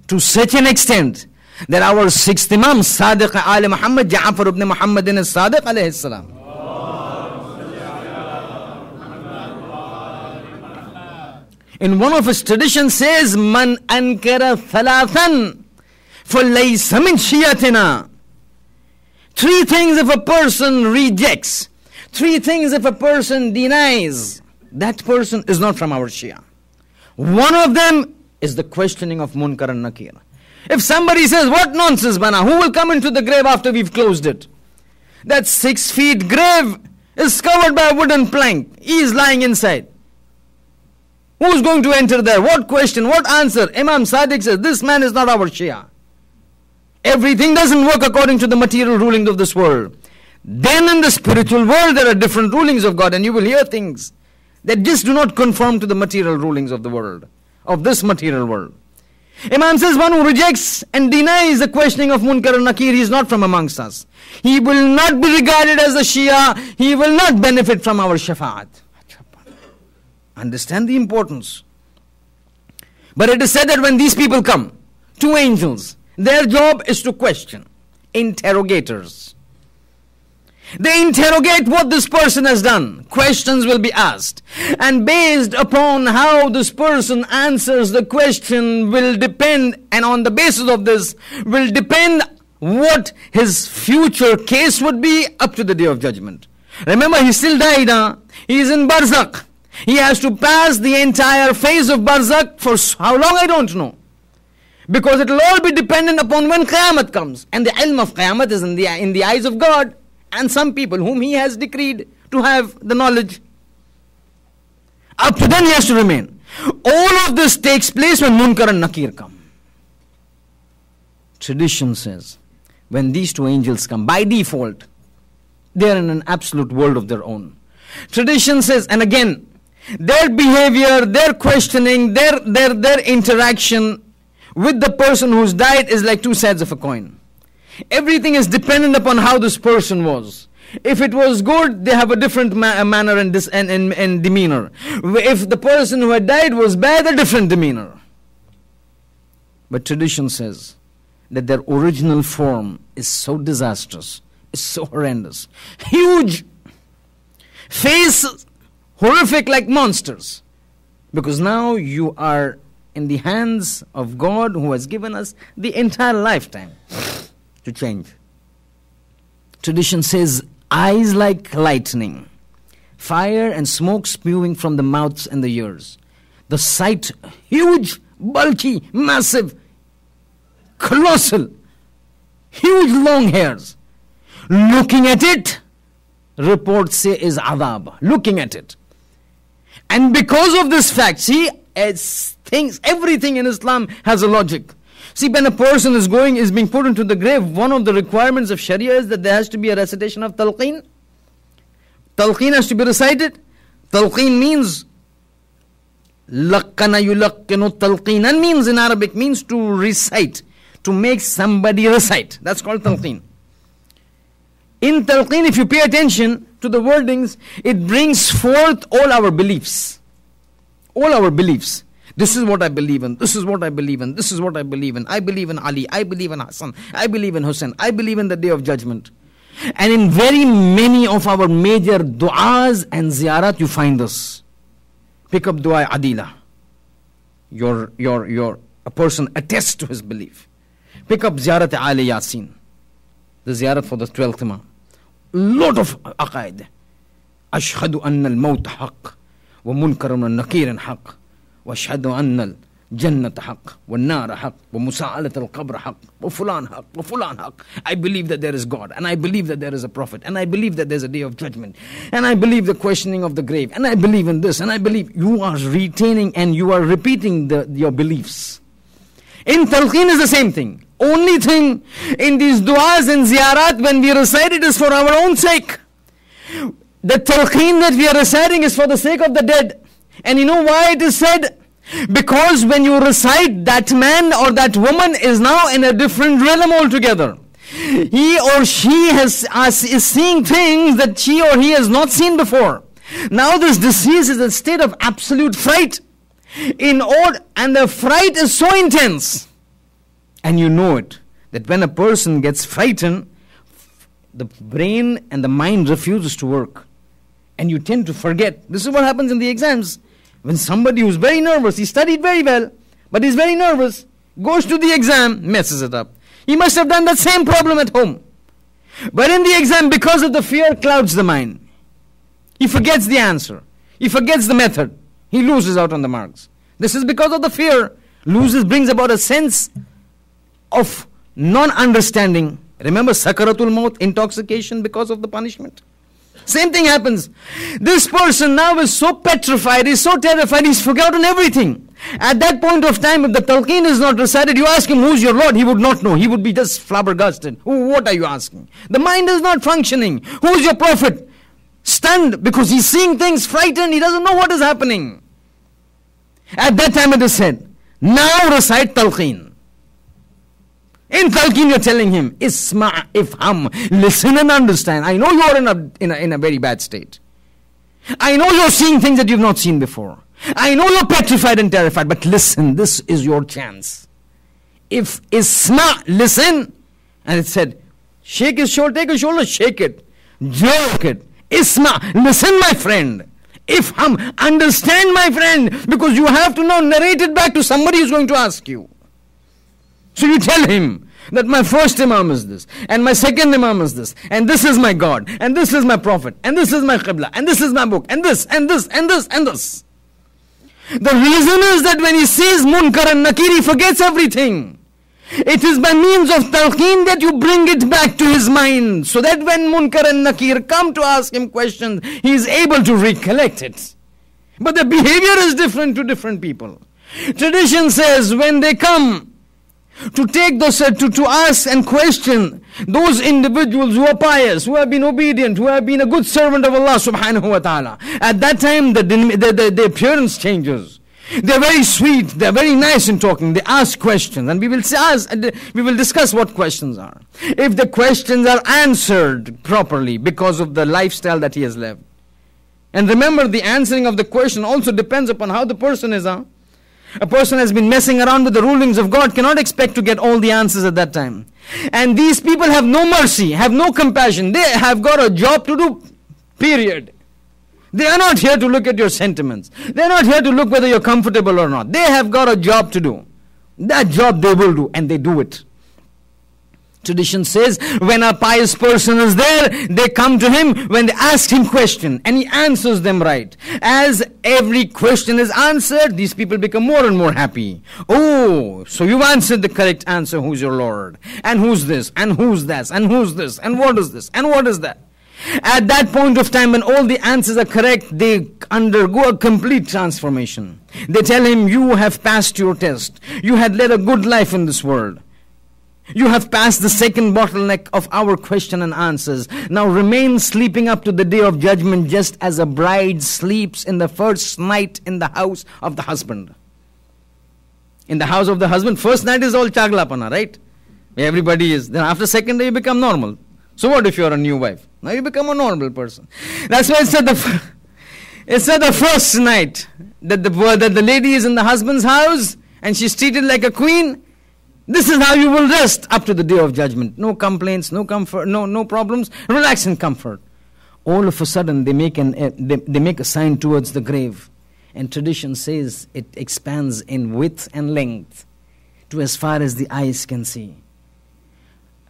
To such an extent that our 6th Imam, Sadiq Ali Muhammad, Ja'far ibn Muhammad as-Sadiq alayhi salam, in one of his traditions says, Man ankara thalathan falaysa min shiyatina. 3 things if a person rejects, 3 things if a person denies, that person is not from our Shia. One of them is the questioning of Munkar and Nakir. If somebody says, what nonsense, Bana, who will come into the grave after we've closed it? That 6 feet grave is covered by a wooden plank. He is lying inside. Who's going to enter there? What question? What answer? Imam Sadiq says, this man is not our Shia. Everything doesn't work according to the material rulings of this world. Then in the spiritual world, there are different rulings of God, and you will hear things that just do not conform to the material rulings of the world, of this material world. Imam says, one who rejects and denies the questioning of Munkar and Nakir, he is not from amongst us. He will not be regarded as a Shia. He will not benefit from our Shafa'at. Understand the importance. But it is said that when these people come, two angels, their job is to question, interrogators. They interrogate what this person has done. Questions will be asked. And based upon how this person answers the question will depend, and on the basis of this will depend what his future case would be up to the Day of Judgment. Remember, he still died. He is in Barzakh. He has to pass the entire phase of Barzakh for how long I don't know. Because it will all be dependent upon when Qiyamah comes. And the ilm of Qiyamah is in the eyes of God. And some people whom He has decreed to have the knowledge. Up to then He has to remain. All of this takes place when Munkar and Nakir come. Tradition says, when these two angels come, by default, they are in an absolute world of their own. Tradition says, and again, their behavior, their questioning, their interaction with the person who's died is like two sides of a coin. Everything is dependent upon how this person was. If it was good, they have a different manner and demeanor. If the person who had died was bad, a different demeanor. But tradition says that their original form is so disastrous, is so horrendous. Huge, face horrific like monsters. Because now you are in the hands of God who has given us the entire lifetime to change. Tradition says, eyes like lightning, fire and smoke spewing from the mouths and the ears. The sight, huge, bulky, massive, colossal, huge long hairs. Looking at it, reports say is adab. Looking at it. And because of this fact, see, everything in Islam has a logic. See, when a person is being put into the grave, one of the requirements of Sharia is that there has to be a recitation of talqeen. Talqeen has to be recited. Talqeen means laqqana yulaqqinu talqeenan, means in Arabic, means to recite, to make somebody recite. That's called talqeen. In talqeen, if you pay attention to the wordings, it brings forth all our beliefs. All our beliefs. This is what I believe in. This is what I believe in. This is what I believe in. I believe in Ali. I believe in Hassan. I believe in Hussein. I believe in the Day of Judgment. And in very many of our major du'as and ziyarat, you find this. Pick up Dua Adila. A person attests to his belief. Pick up Ziyarat Ali Yasin. The ziyarat for the 12th Imam. Lot of aqaid. Ashhadu anna al-mawt haqq. Wa munkarun al-nakirun haqq. واشهد ان الجنة حق والنار حق ومساءلة القبر حق وفلان حق وفلان حق. I believe that there is God, and I believe that there is a prophet, and I believe that there is a Day of Judgment, and I believe the questioning of the grave, and I believe in this, and I believe. You are retaining and you are repeating your beliefs. In talqeen is the same thing. Only thing in these du'as and ziyarat, when we recite it, is for our own sake. The talqeen that we are reciting is for the sake of the dead. And you know why it is said? Because when you recite, that man or that woman is now in a different realm altogether. He or she is seeing things that she or he has not seen before. Now this disease is a state of absolute fright. And the fright is so intense. And you know it. That when a person gets frightened, the brain and the mind refuses to work. And you tend to forget. This is what happens in the exams. When somebody who's very nervous, he studied very well, but he's very nervous, goes to the exam, messes it up. He must have done that same problem at home. But in the exam, because of the fear, clouds the mind. He forgets the answer. He forgets the method. He loses out on the marks. This is because of the fear. Brings about a sense of non-understanding. Remember Sakaratul Maut, intoxication because of the punishment. Same thing happens. This person now is so petrified, he's so terrified, he's forgotten everything. At that point of time, if the talqeen is not recited, you ask him, who's your Lord? He would not know. He would be just flabbergasted. What are you asking? The mind is not functioning. Who's your prophet? Stunned because he's seeing things, frightened. He doesn't know what is happening. At that time it is said, now recite talqeen. In talqeen you're telling him, Isma' ifham, listen and understand. I know you are in a very bad state. I know you're seeing things that you've not seen before. I know you're petrified and terrified, but listen, this is your chance. If Isma', listen, and it said, shake his shoulder, take his shoulder, shake it, jerk it. Isma', listen my friend. Ifham, understand my friend, because you have to now narrate it back to somebody who's going to ask you. So you tell him that my first Imam is this, and my second Imam is this, and this is my God, and this is my Prophet, and this is my Qibla, and this is my book, and this, and this, and this, and this. The reason is that when he sees Munkar and Nakir, he forgets everything. It is by means of talqeen that you bring it back to his mind, so that when Munkar and Nakir come to ask him questions, he is able to recollect it. But the behavior is different to different people. Tradition says when they come to take those, to ask and question those individuals who are pious, who have been obedient, who have been a good servant of Allah subhanahu wa ta'ala, at that time the appearance changes. They're very sweet, they're very nice in talking, they ask questions, and we will discuss what questions are. If the questions are answered properly because of the lifestyle that he has lived. And remember, the answering of the question also depends upon how the person is. A person has been messing around with the rulings of God, cannot expect to get all the answers at that time. And these people have no mercy, have no compassion. They have got a job to do, period. They are not here to look at your sentiments. They are not here to look whether you're comfortable or not. They have got a job to do. That job they will do, and they do it. Tradition says, when a pious person is there, they come to him when they ask him question, and he answers them right. As every question is answered, these people become more and more happy. Oh, so you've answered the correct answer, who's your Lord? And who's this? And who's that? And who's this? And what is this? And what is that? At that point of time, when all the answers are correct, they undergo a complete transformation. They tell him, you have passed your test. You had led a good life in this world. You have passed the second bottleneck of our question and answers. Now remain sleeping up to the day of judgment, just as a bride sleeps in the first night in the house of the husband. In the house of the husband, first night is all chaglapana, right? Everybody is. Then after second day you become normal. So what if you are a new wife? Now you become a normal person. That's why it said the first night that the lady is in the husband's house and she's treated like a queen. This is how you will rest up to the day of judgment. No complaints, no comfort, no problems. Relax in comfort. All of a sudden, they make a sign towards the grave, and tradition says it expands in width and length to as far as the eyes can see.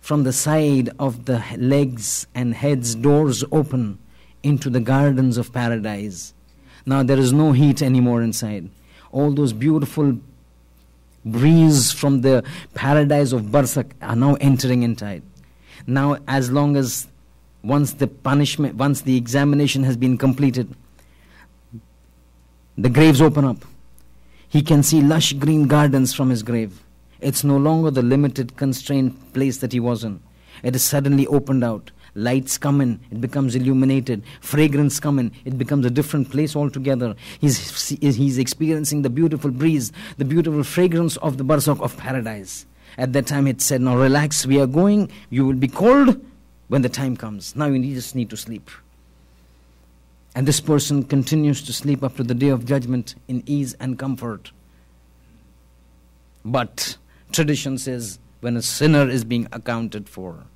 From the side of the legs and heads, doors open into the gardens of paradise. Now there is no heat anymore inside. All those beautiful breeze from the paradise of Barzakh are now entering inside. Now, as long as once the examination has been completed, the graves open up. He can see lush green gardens from his grave. It's no longer the limited, constrained place that he was in. It is suddenly opened out. Lights come in, it becomes illuminated. Fragrance come in, it becomes a different place altogether. He's experiencing the beautiful breeze, the beautiful fragrance of the Barzakh of paradise. At that time it said, now relax, we are going, you will be called when the time comes. Now you just need to sleep. And this person continues to sleep up to the day of judgment in ease and comfort. But tradition says, when a sinner is being accounted for,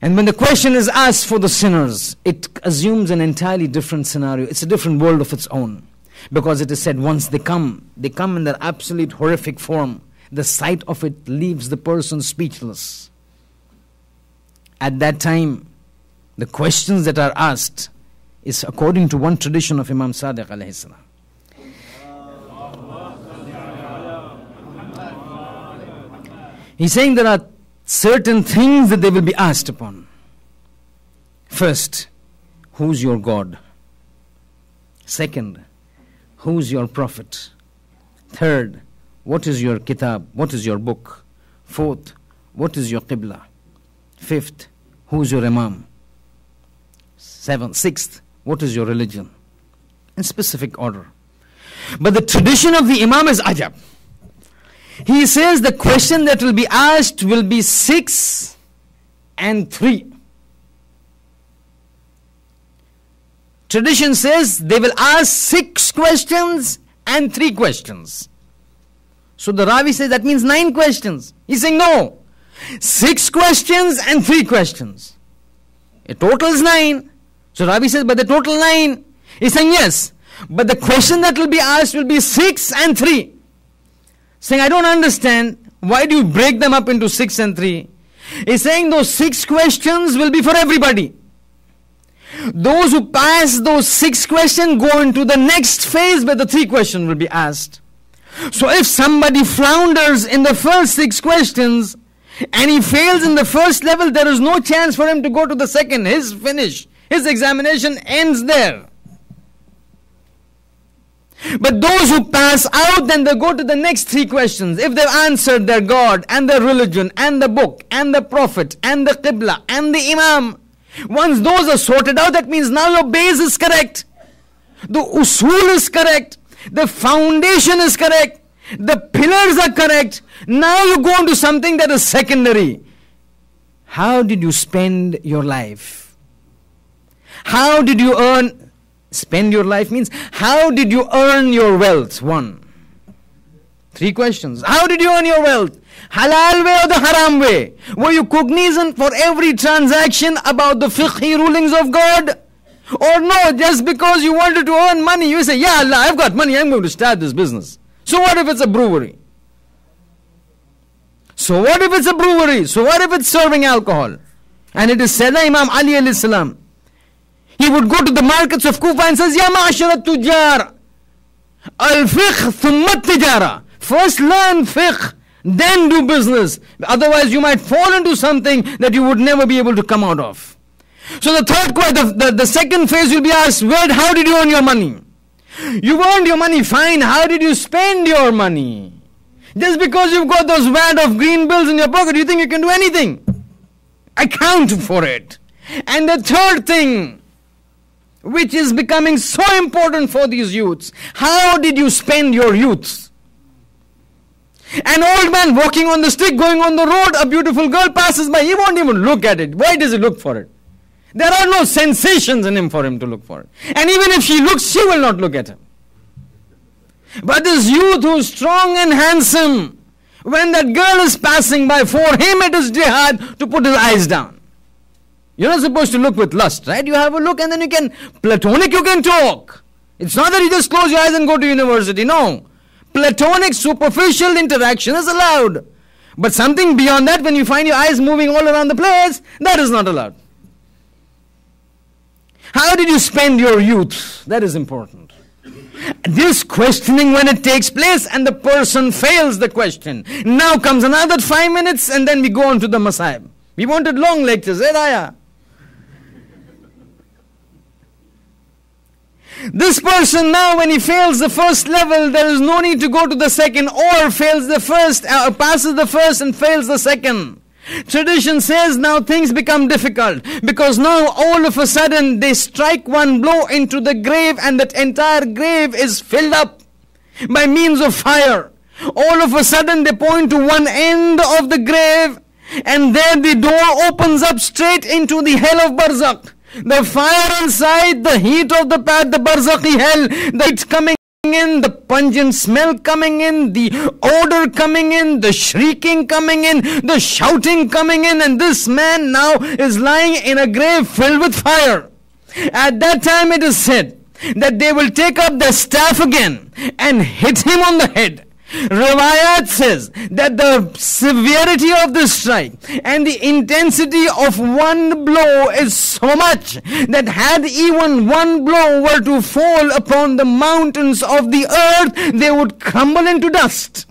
and when the question is asked for the sinners, it assumes an entirely different scenario. It's a different world of its own. Because it is said, once they come in their absolute horrific form. The sight of it leaves the person speechless. At that time, the questions that are asked is according to one tradition of Imam Sadiq alayhi salam. He's saying there are certain things that they will be asked upon. First, who's your God? Second, who's your prophet? Third, what is your kitab? What is your book? Fourth, what is your qibla? Fifth, who's your imam? Sixth, what is your religion? In specific order. But the tradition of the imam is ajab. He says the question that will be asked will be 6 and 3. Tradition says they will ask 6 questions and 3 questions. So the Ravi says that means 9 questions. He's saying no. 6 questions and 3 questions. A total is 9. So Ravi says, but the total 9. He's saying yes. But the question that will be asked will be 6 and 3. Saying, I don't understand. Why do you break them up into 6 and 3? He's saying those 6 questions will be for everybody. Those who pass those 6 questions go into the next phase where the 3 questions will be asked. So if somebody flounders in the first 6 questions and he fails in the first level, there is no chance for him to go to the second. His finish, his examination ends there. But those who pass out, then they go to the next 3 questions. If they've answered their God and their religion and the book and the prophet and the qibla and the imam, once those are sorted out, that means now your base is correct. The usul is correct. The foundation is correct. The pillars are correct. Now you go into something that is secondary. How did you spend your life? How did you earn? Spend your life means, how did you earn your wealth? 1. 3 questions. How did you earn your wealth? Halal way or the haram way? Were you cognizant for every transaction about the fiqhi rulings of God? Or no, just because you wanted to earn money, you say, yeah Allah, I've got money, I'm going to start this business. So what if it's a brewery? So what if it's a brewery? So what if it's serving alcohol? And it is said that Imam Ali alayhi salam, he would go to the markets of Kufa and says, Ya ma'ashara tujar, al-fiqh thumma tijara. First learn fiqh, then do business. Otherwise you might fall into something that you would never be able to come out of. So the second phase will be asked, how did you earn your money? You earned your money, fine. How did you spend your money? Just because you've got those wad of green bills in your pocket, you think you can do anything? Account for it. And the third thing, which is becoming so important for these youths, how did you spend your youth? An old man walking on the street, going on the road, a beautiful girl passes by, he won't even look at it. Why does he look for it? There are no sensations in him for him to look for it. And even if she looks, she will not look at him. But this youth who is strong and handsome, when that girl is passing by, for him it is jihad to put his eyes down. You're not supposed to look with lust, right? You have a look and then you can, platonic you can talk. It's not that you just close your eyes and go to university, no. Platonic, superficial interaction is allowed. But something beyond that, when you find your eyes moving all around the place, that is not allowed. How did you spend your youth? That is important. This questioning, when it takes place and the person fails the question, now comes another 5 minutes and then we go on to the Masaib. We wanted long lectures, eh Raya? This person now, when he fails the first level, there is no need to go to the second, or fails the first, passes the first and fails the second. Tradition says now things become difficult, because now all of a sudden they strike one blow into the grave and that entire grave is filled up by means of fire. All of a sudden they point to one end of the grave and there the door opens up straight into the hell of Barzakh. The fire inside, the heat of the Barzakhi hell, the heat coming in, the pungent smell coming in, the odor coming in, the shrieking coming in, the shouting coming in, and this man now is lying in a grave filled with fire. At that time it is said that they will take up their staff again and hit him on the head. Riwayat says that the severity of the strike and the intensity of one blow is so much that had even one blow were to fall upon the mountains of the earth, they would crumble into dust.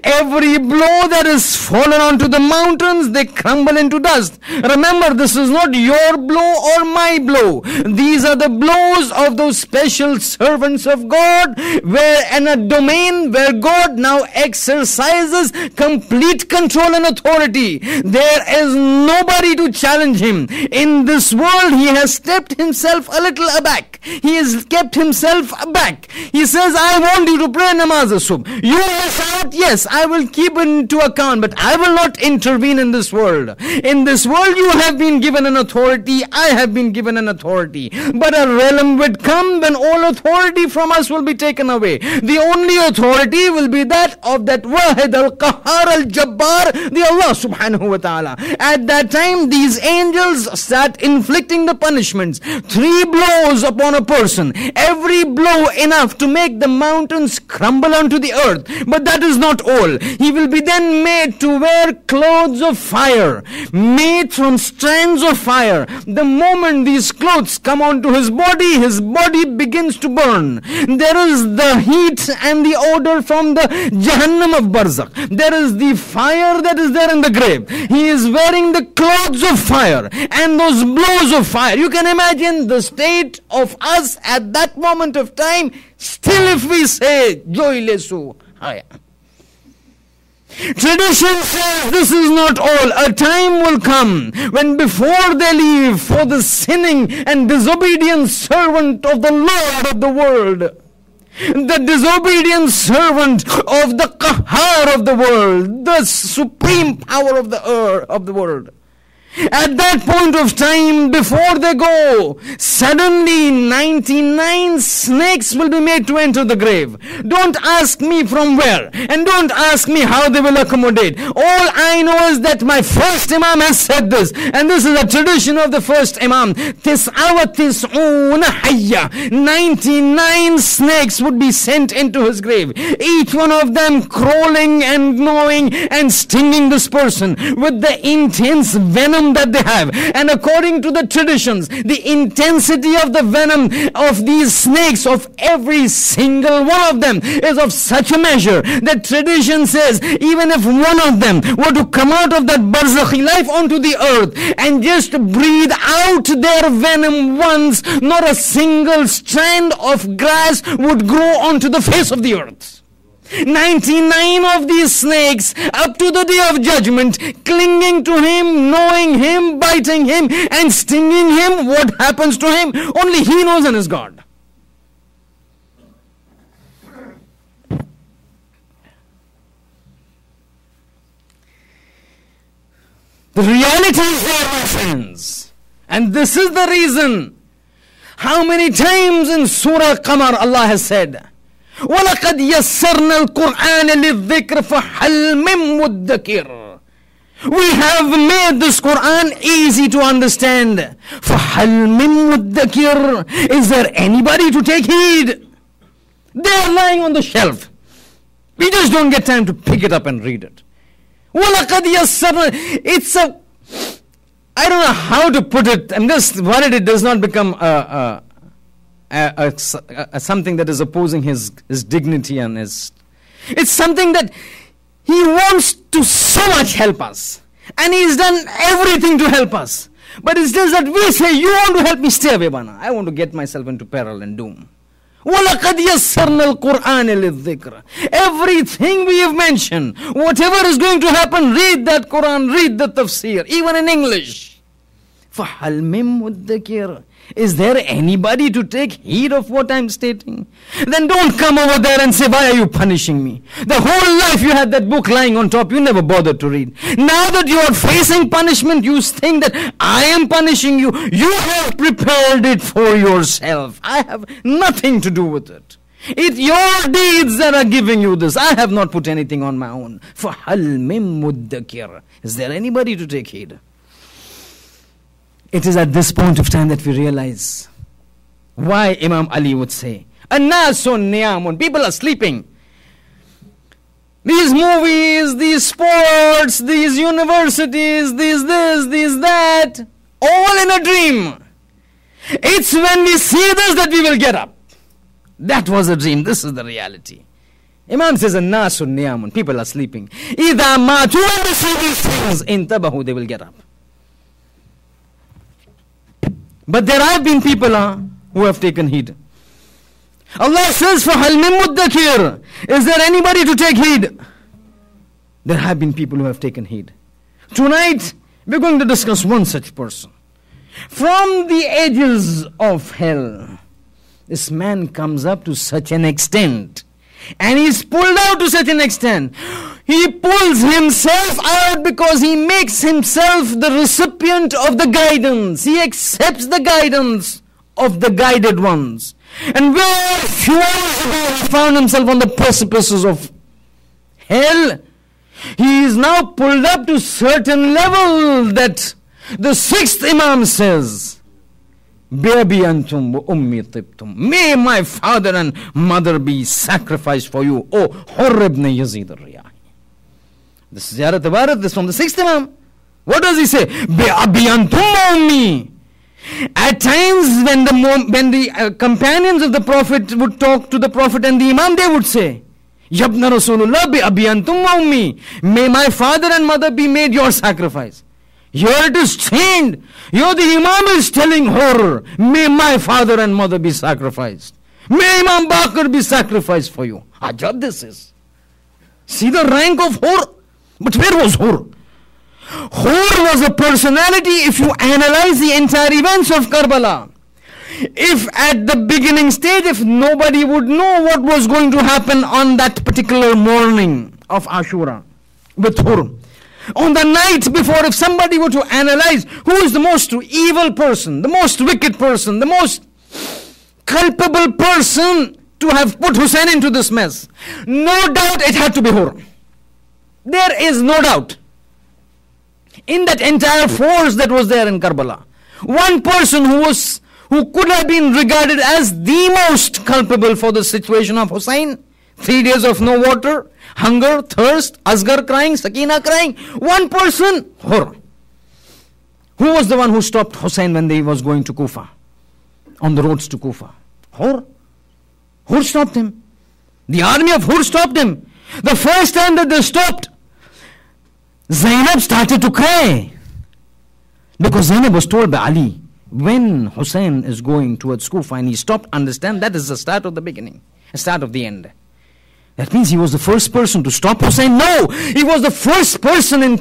Every blow that is fallen onto the mountains, they crumble into dust. Remember, this is not your blow or my blow. These are the blows of those special servants of God, where in a domain where God now exercises complete control and authority. There is nobody to challenge him. In this world, he has stepped himself a little aback. He has kept himself aback. He says, I want you to pray namaz al-subh. You miss out, yes, I will keep it into account, but I will not intervene in this world. In this world, you have been given an authority, I have been given an authority. But a realm would come when all authority from us will be taken away. The only authority will be that of that Wahid al-Qahhar al-Jabbar, the Allah subhanahu wa ta'ala. At that time, these angels start inflicting the punishments. 3 blows upon a person. Every blow enough to make the mountains crumble onto the earth. But that is not all. He will be then made to wear clothes of fire, made from strands of fire. The moment these clothes come onto his body begins to burn. There is the heat and the odor from the Jahannam of Barzakh. There is the fire that is there in the grave. He is wearing the clothes of fire and those blows of fire. You can imagine the state of us at that moment of time. Still, if we say, Joy Lesu, Haya. Tradition says this is not all. A time will come when before they leave for the sinning and disobedient servant of the Lord of the world, the disobedient servant of the Qahhar of the world, the supreme power of the world. At that point of time, before they go, suddenly 99 snakes will be made to enter the grave. Don't ask me from where, and don't ask me how they will accommodate. All I know is that my first Imam has said this, and this is a tradition of the first Imam. 99 hayya, 99 snakes would be sent into his grave, each one of them crawling and gnawing and stinging this person with the intense venom that they have. And according to the traditions, the intensity of the venom of these snakes, of every single one of them, is of such a measure that tradition says even if one of them were to come out of that barzakhi life onto the earth and just breathe out their venom once, not a single strand of grass would grow onto the face of the earth. 99 of these snakes up to the day of judgment, clinging to him, gnawing him, biting him and stinging him. What happens to him? Only he knows and his God. The reality is there, my friends. And this is the reason how many times in Surah Qamar Allah has said, وَلَقَدْ يَسَّرْنَا الْقُرْآنَ لِلذِّكْرِ فَهَلْ مِن مُدَّكِرٍ. We have made this Quran easy to understand. فَهَلْ مِن مُدَّكِرٍ. Is there anybody to take heed? They are lying on the shelf. We just don't get time to pick it up and read it. وَلَقَدْ يَسَّرْنَا. It's a, I don't know how to put it. I'm just worried it does not become something that is opposing his dignity and his... It's something that he wants to so much help us. And he's done everything to help us. But it's just that we say, you want to help me, stay away, Bana. I want to get myself into peril and doom. وَلَقَدْ يَسَّرْنَا الْقُرْآنَ لِلذِّكْرِ. Everything we have mentioned, whatever is going to happen, read that Quran, read the tafsir, even in English. فَهَلْ مِن مُدَّكِرٍ. Is there anybody to take heed of what I'm stating? Then don't come over there and say, why are you punishing me? The whole life you had that book lying on top, you never bothered to read. Now that you are facing punishment, you think that I am punishing you. You have prepared it for yourself. I have nothing to do with it. It's your deeds that are giving you this. I have not put anything on my own. فَهَلْ مِن مُدَّكِرٍ. Is there anybody to take heed? It is at this point of time that we realize why Imam Ali would say, "An-nasun niyamun." People are sleeping. These movies, these sports, these universities, these this, these that, all in a dream. It's when we see this that we will get up. That was a dream. This is the reality. Imam says, An-nasun niyamun, people are sleeping. Idha matu, when they see these things, intabahu, they will get up. But there have been people who have taken heed. Allah says, فَهَلْ مِن مُدَّكِرٍ, is there anybody to take heed? There have been people who have taken heed. Tonight, we're going to discuss one such person. From the edges of hell, this man comes up to such an extent, and he's pulled out to such an extent. He pulls himself out because he makes himself the recipient of the guidance. He accepts the guidance of the guided ones. And where a few hours ago he found himself on the precipices of hell, he is now pulled up to certain level that the sixth Imam says, Bi-abi antum wa ummi tibtum. May my father and mother be sacrificed for you, O Hurr ibn Yazid al-Riyahi. This is Ziyarat Ibarat, this is from the sixth Imam. What does he say? Bi-abi antum wa ummi. At times when the companions of the Prophet would talk to the Prophet and the Imam, they would say, Yabna Rasulullah bi-abi antum wa ummi. May my father and mother be made your sacrifice. Here it is changed. Here the Imam is telling horror, may my father and mother be sacrificed. May Imam Baqir be sacrificed for you. Ajab this is. See the rank of Hur. But where was Hur? Hur was a personality, if you analyze the entire events of Karbala. If at the beginning stage, if nobody would know what was going to happen on that particular morning of Ashura with Hur. On the night before, if somebody were to analyze who is the most evil person, the most wicked person, the most culpable person to have put Hussein into this mess, no doubt it had to be Hur. There is no doubt. In that entire force that was there in Karbala, one person who could have been regarded as the most culpable for the situation of Hussein, 3 days of no water, hunger, thirst, Asghar crying, Sakina crying, one person, Hur. Who was the one who stopped Hussein when he was going to Kufa, on the roads to Kufa? Hur. Hur stopped him. The army of Hur stopped him. The first time that they stopped, Zainab started to cry. Because Zainab was told by Ali, when Hussein is going towards Kufa and he stopped, understand that is the start of the beginning, the start of the end. That means he was the first person to stop Hussein? No! He was the first person in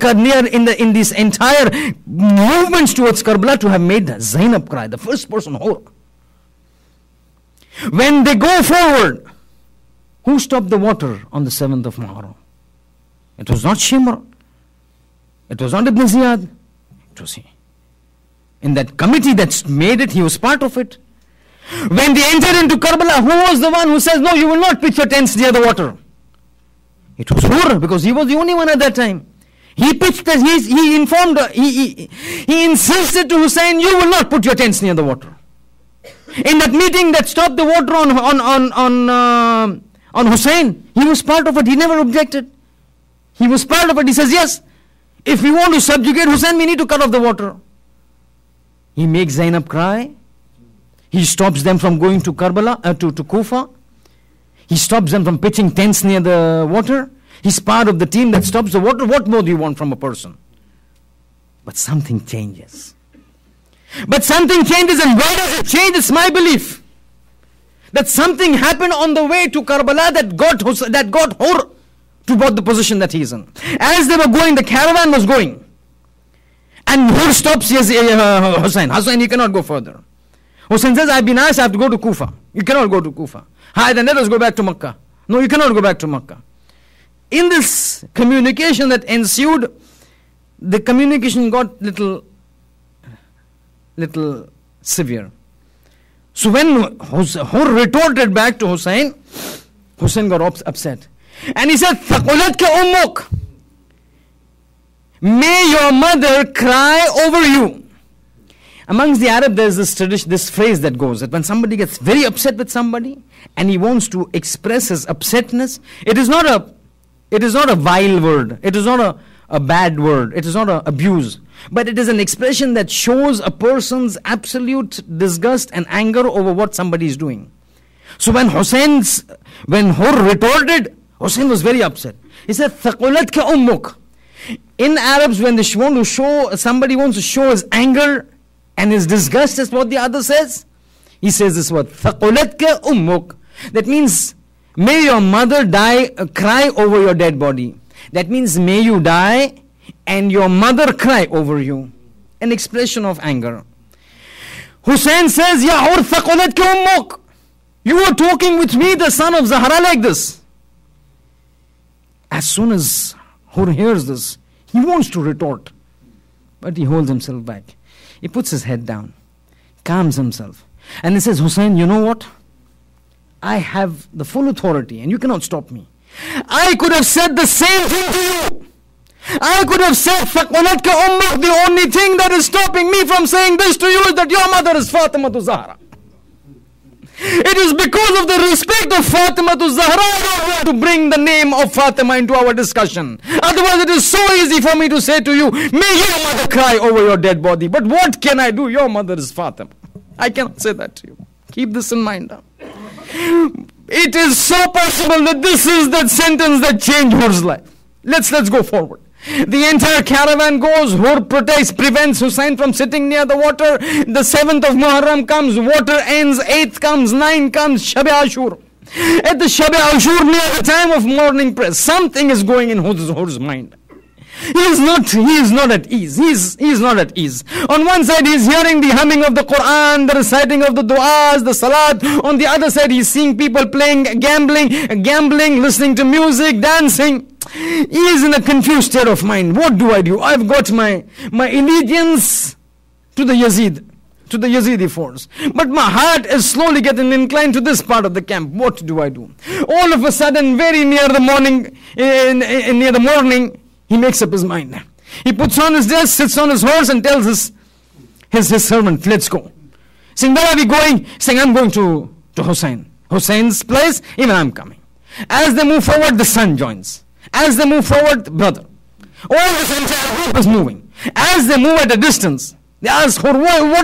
this entire movements towards Karbala to have made Zainab cry. The first person, Hur. When they go forward, who stopped the water on the 7th of Muharram? It was not Shimr. It was not Ibn Ziyad. It was he. In that committee that made it, he was part of it. When they entered into Karbala, who was the one who says, no, you will not pitch your tents near the water? It was Hur, because he was the only one at that time. He pitched, he informed, he insisted to Hussein, you will not put your tents near the water. In that meeting that stopped the water on Hussein, he was part of it, he never objected. He was part of it, he says, yes, if we want to subjugate Hussein, we need to cut off the water. He makes Zainab cry. He stops them from going to Karbala, to Kufa. He stops them from pitching tents near the water. He's part of the team that stops the water. What more do you want from a person? But something changes. But something changes, and where does it change? It's my belief that something happened on the way to Karbala that got Hur to the position that he is in. As they were going, the caravan was going. And Hur stops Hussein. Hussein, you cannot go further. Hussein says, I've been asked, I have to go to Kufa. You cannot go to Kufa. Hi, then let us go back to Makkah. No, you cannot go back to Makkah. In this communication that ensued, the communication got little severe. So when Hur retorted back to Hussein, Hussein got upset. And he said, Thaqulatka ummuk. May your mother cry over you. Amongst the Arab, there's this tradition, this phrase that goes, that when somebody gets very upset with somebody, and he wants to express his upsetness, it is not a vile word, it is not a bad word, it is not an abuse, but it is an expression that shows a person's absolute disgust and anger over what somebody is doing. So when Hur retorted, Hussein was very upset. He said, ثَقُلَتْكَ أُمُّكَ. In Arabs, when they want to show, somebody wants to show his anger and his disgust as what the other says, he says this word, ثَقُلَتْكَ أُمُّكَ. That means, may your mother cry over your dead body. That means, may you die and your mother cry over you. An expression of anger. Hussein says, Ya Hur ثَقُلَتْكَ أُمُّكَ. You are talking with me, the son of Zahra, like this. As soon as Hur hears this, he wants to retort, but he holds himself back. He puts his head down, calms himself, and he says, Hussein, you know what? I have the full authority and you cannot stop me. I could have said the same thing to you. I could have said, ثَقُلَتْكَ أُمُّكَ. The only thing that is stopping me from saying this to you is that your mother is Fatima to Zahra. It is because of the respect of Fatima to Zahra I want to bring the name of Fatima into our discussion. Otherwise it is so easy for me to say to you, may your mother cry over your dead body. But what can I do? Your mother is Fatima. I cannot say that to you. Keep this in mind. It is so possible that this is that sentence that changed Hur's life. Let's go forward. The entire caravan goes. Hur prevents Hussein from sitting near the water. The 7th of Muharram comes, water ends, 8th comes, 9th comes, Shab-e Ashur. At the Shab-e Ashur, near the time of morning prayer, something is going in Hur's mind. He is not at ease. He is not at ease. On one side he is hearing the humming of the Quran, the reciting of the du'as, the salat. On the other side he is seeing people playing, gambling, listening to music, dancing. He is in a confused state of mind. What do I do? I've got my allegiance to the Yazidi force. But my heart is slowly getting inclined to this part of the camp. What do I do? All of a sudden, very near the morning, he makes up his mind. He puts on his dress, sits on his horse and tells his servant, let's go. Saying, where are we going? Saying, I'm going to Hussein. Hussein's place, even I'm coming. As they move forward, the son joins. As they move forward, the brother. All this entire group is moving. As they move at a distance, they ask, what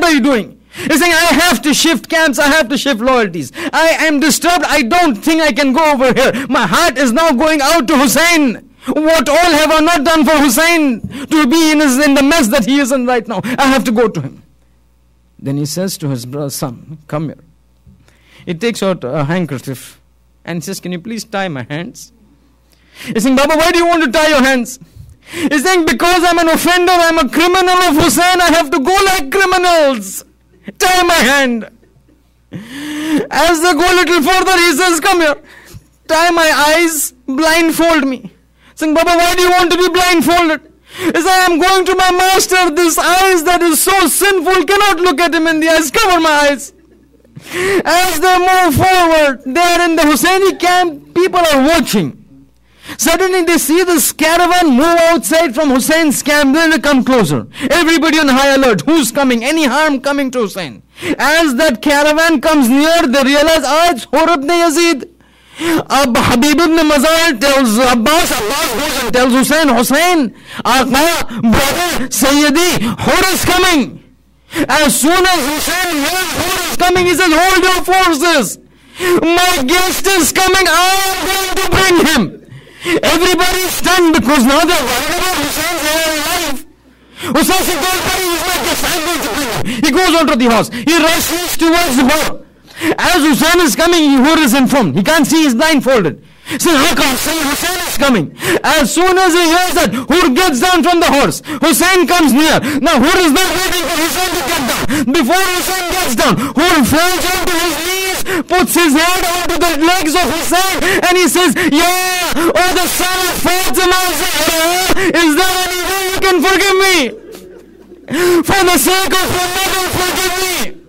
are you doing? He's saying, I have to shift camps, I have to shift loyalties. I am disturbed, I don't think I can go over here. My heart is now going out to Hussein. What all have I not done for Hussein to be in the mess that he is in right now? I have to go to him. Then he says to his brother, son, come here. He takes out a handkerchief and says, can you please tie my hands? He's saying, Baba, why do you want to tie your hands? He's saying, because I'm an offender, I'm a criminal of Hussein, I have to go like criminals. Tie my hand. As they go a little further, he says, come here. Tie my eyes, blindfold me. Saying, Baba, why do you want to be blindfolded? He says, I am going to my master. This eyes that is so sinful cannot look at him in the eyes. Cover my eyes. As they move forward, there in the Husseini camp, people are watching. Suddenly they see this caravan move outside from Hussein's camp. Then they come closer. Everybody on high alert. Who's coming? Any harm coming to Hussein? As that caravan comes near, they realize, it's Hur ibn Yazid. Habib ibn Mazal tells Abbas goes and tells Hussein, Aqa, brother, Sayyidi, Hur is coming. As soon as Hussein hears Hur is coming, he says, hold your forces. My guest is coming, I am going to bring him. Everybody is stunned because now they're worried about Hussein's life. Hussein says, don't worry, he's my guest, I'm going to bring him. He goes onto the horse. He rushes towards Hur. As Hussein is coming, Hur is informed. He can't see, he's blindfolded. He says, how come? Hussein is coming. As soon as he hears that, Hur gets down from the horse. Hussein comes near. Now Hur is not waiting for Hussein to get down. Before Hussein gets down, Hur falls onto his knees, puts his hand onto the legs of Hussein, and he says, the son of Fatima, is there any way you can forgive me? For the sake of your mother, forgive me.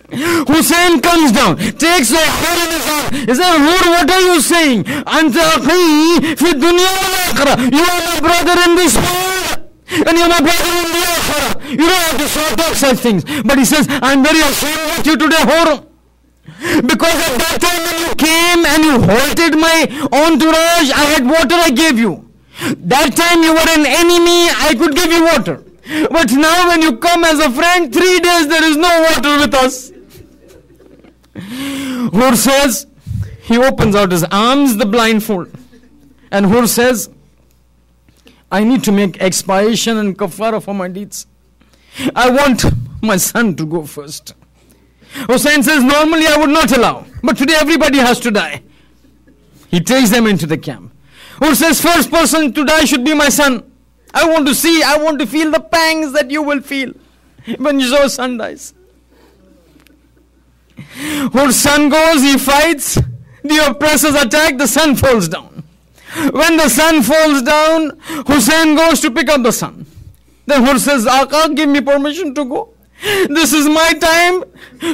Hussein comes down, takes the Hur in his arm. He says, Hur, what are you saying? Anta akhi fi dunya wal akhirah. You are my brother in this world, and you are my brother in the akhirah. You don't have to talk such things. But he says, I'm very ashamed of you today, Hur. Because at that time when you came and you halted my entourage, I had water, I gave you. That time you were an enemy, I could give you water. But now when you come as a friend, 3 days there is no water with us. Hur says, he opens out his arms, the blindfold. And Hur says, I need to make expiation and kafara for my deeds. I want my son to go first. Hussein says, normally I would not allow, but today everybody has to die. He takes them into the camp. Hur says, first person to die should be my son. I want to feel the pangs that you will feel when your son dies. Hur's son goes, he fights, the oppressors attack, the son falls down. When the son falls down, Hussein goes to pick up the son. Then Hur says, Aka, give me permission to go. This is my time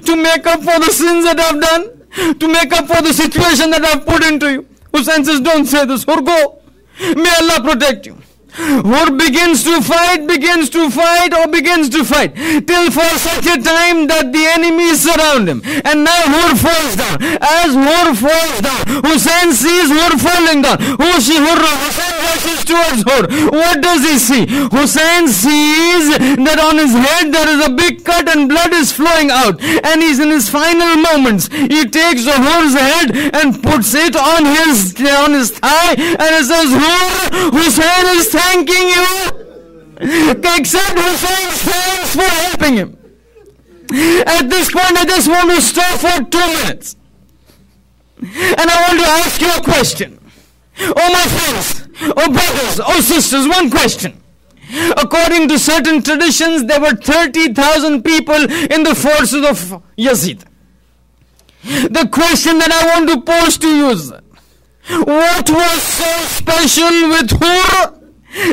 to make up for the sins that I've done, to make up for the situation that I've put into you. Hussein says, don't say this. Hur, go. May Allah protect you. Hur begins to fight, till for such a time that the enemies surround him. And now Hur falls down. As Hur falls down, Hussein sees Hur falling down. Hussein rushes towards Hur. What does he see? Hussein sees that on his head there is a big cut and blood is flowing out. And he's in his final moments. He takes Hur's head and puts it on his thigh and he says, Hur, Hussein is thanking you. Accept Hussein's thanks for helping him. At this point, I just want to stop for 2 minutes. And I want to ask you a question. Oh my friends, oh brothers, oh sisters, one question. According to certain traditions, there were 30,000 people in the forces of Yazid. The question that I want to pose to you is, what was so special with Hur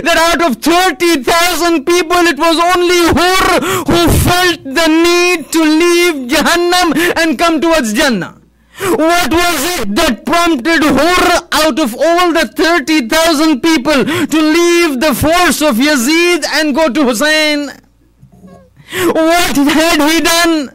that out of 30,000 people, it was only Hur who felt the need to leave Jahannam and come towards Jannah? What was it that prompted Hur, out of all the 30,000 people, to leave the force of Yazid and go to Hussein? What had he done?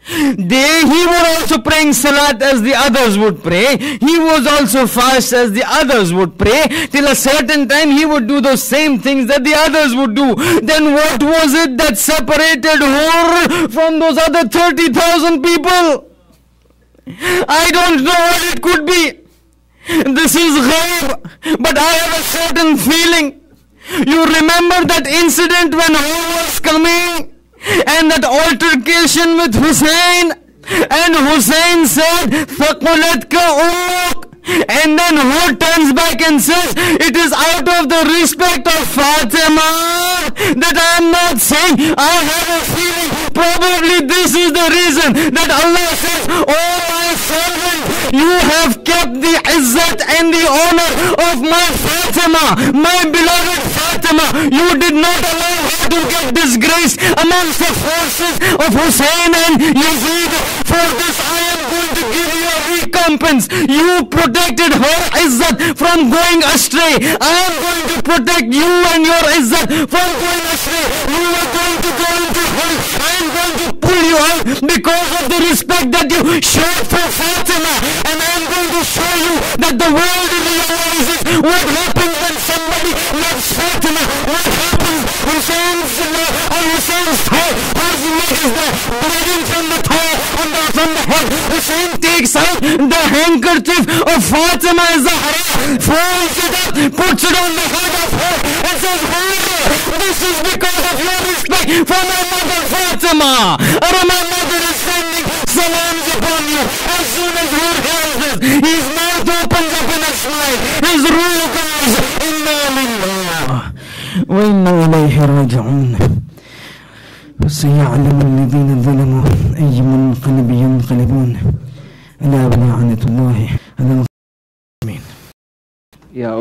He was also praying salat as the others would pray. He was also fast as the others would pray. Till a certain time he would do those same things that the others would do. Then what was it that separated Hur from those other 30,000 people? I don't know what it could be. This is ghaib, but I have a certain feeling. You remember that incident when Hur was coming and that altercation with Hussein, and Hussein said, Thaqulatka ummuk. And then Hur turns back and says, it is out of the respect of Fatima that I am not saying. I have a feeling probably this is the reason that Allah says, oh my servant, you have kept the izzat and the honor of my Fatima, my beloved Fatima. You did not allow her to get disgraced amongst the forces of Hussein and Yazid. For this I am going to give you a recompense. You protected her izzat from going astray. I am going to protect you and your izzat from going astray. You are going to go into hell. I am going to pull you out because of the respect that you showed for Fatima. And I am going to show you that the world realizes what happens when somebody loves Fatima. What happens? Hussein's toe, whose neck is there, bleeding from the toe and from the head. Hussein takes out the handkerchief of Fatima Zahra, folds it up, puts it on the head of her, and says, this is because of your respect for my mother Fatima. My mother is sending salams upon you. As soon as Hur hears this, his mouth opens up in a smile. His ruh goes, Inna lillah wa inna ilayhi raji'un. وسيعلم الذين ظلموا أي منقلب ينقلبون ألا لعنة الله على الظالمين. Ya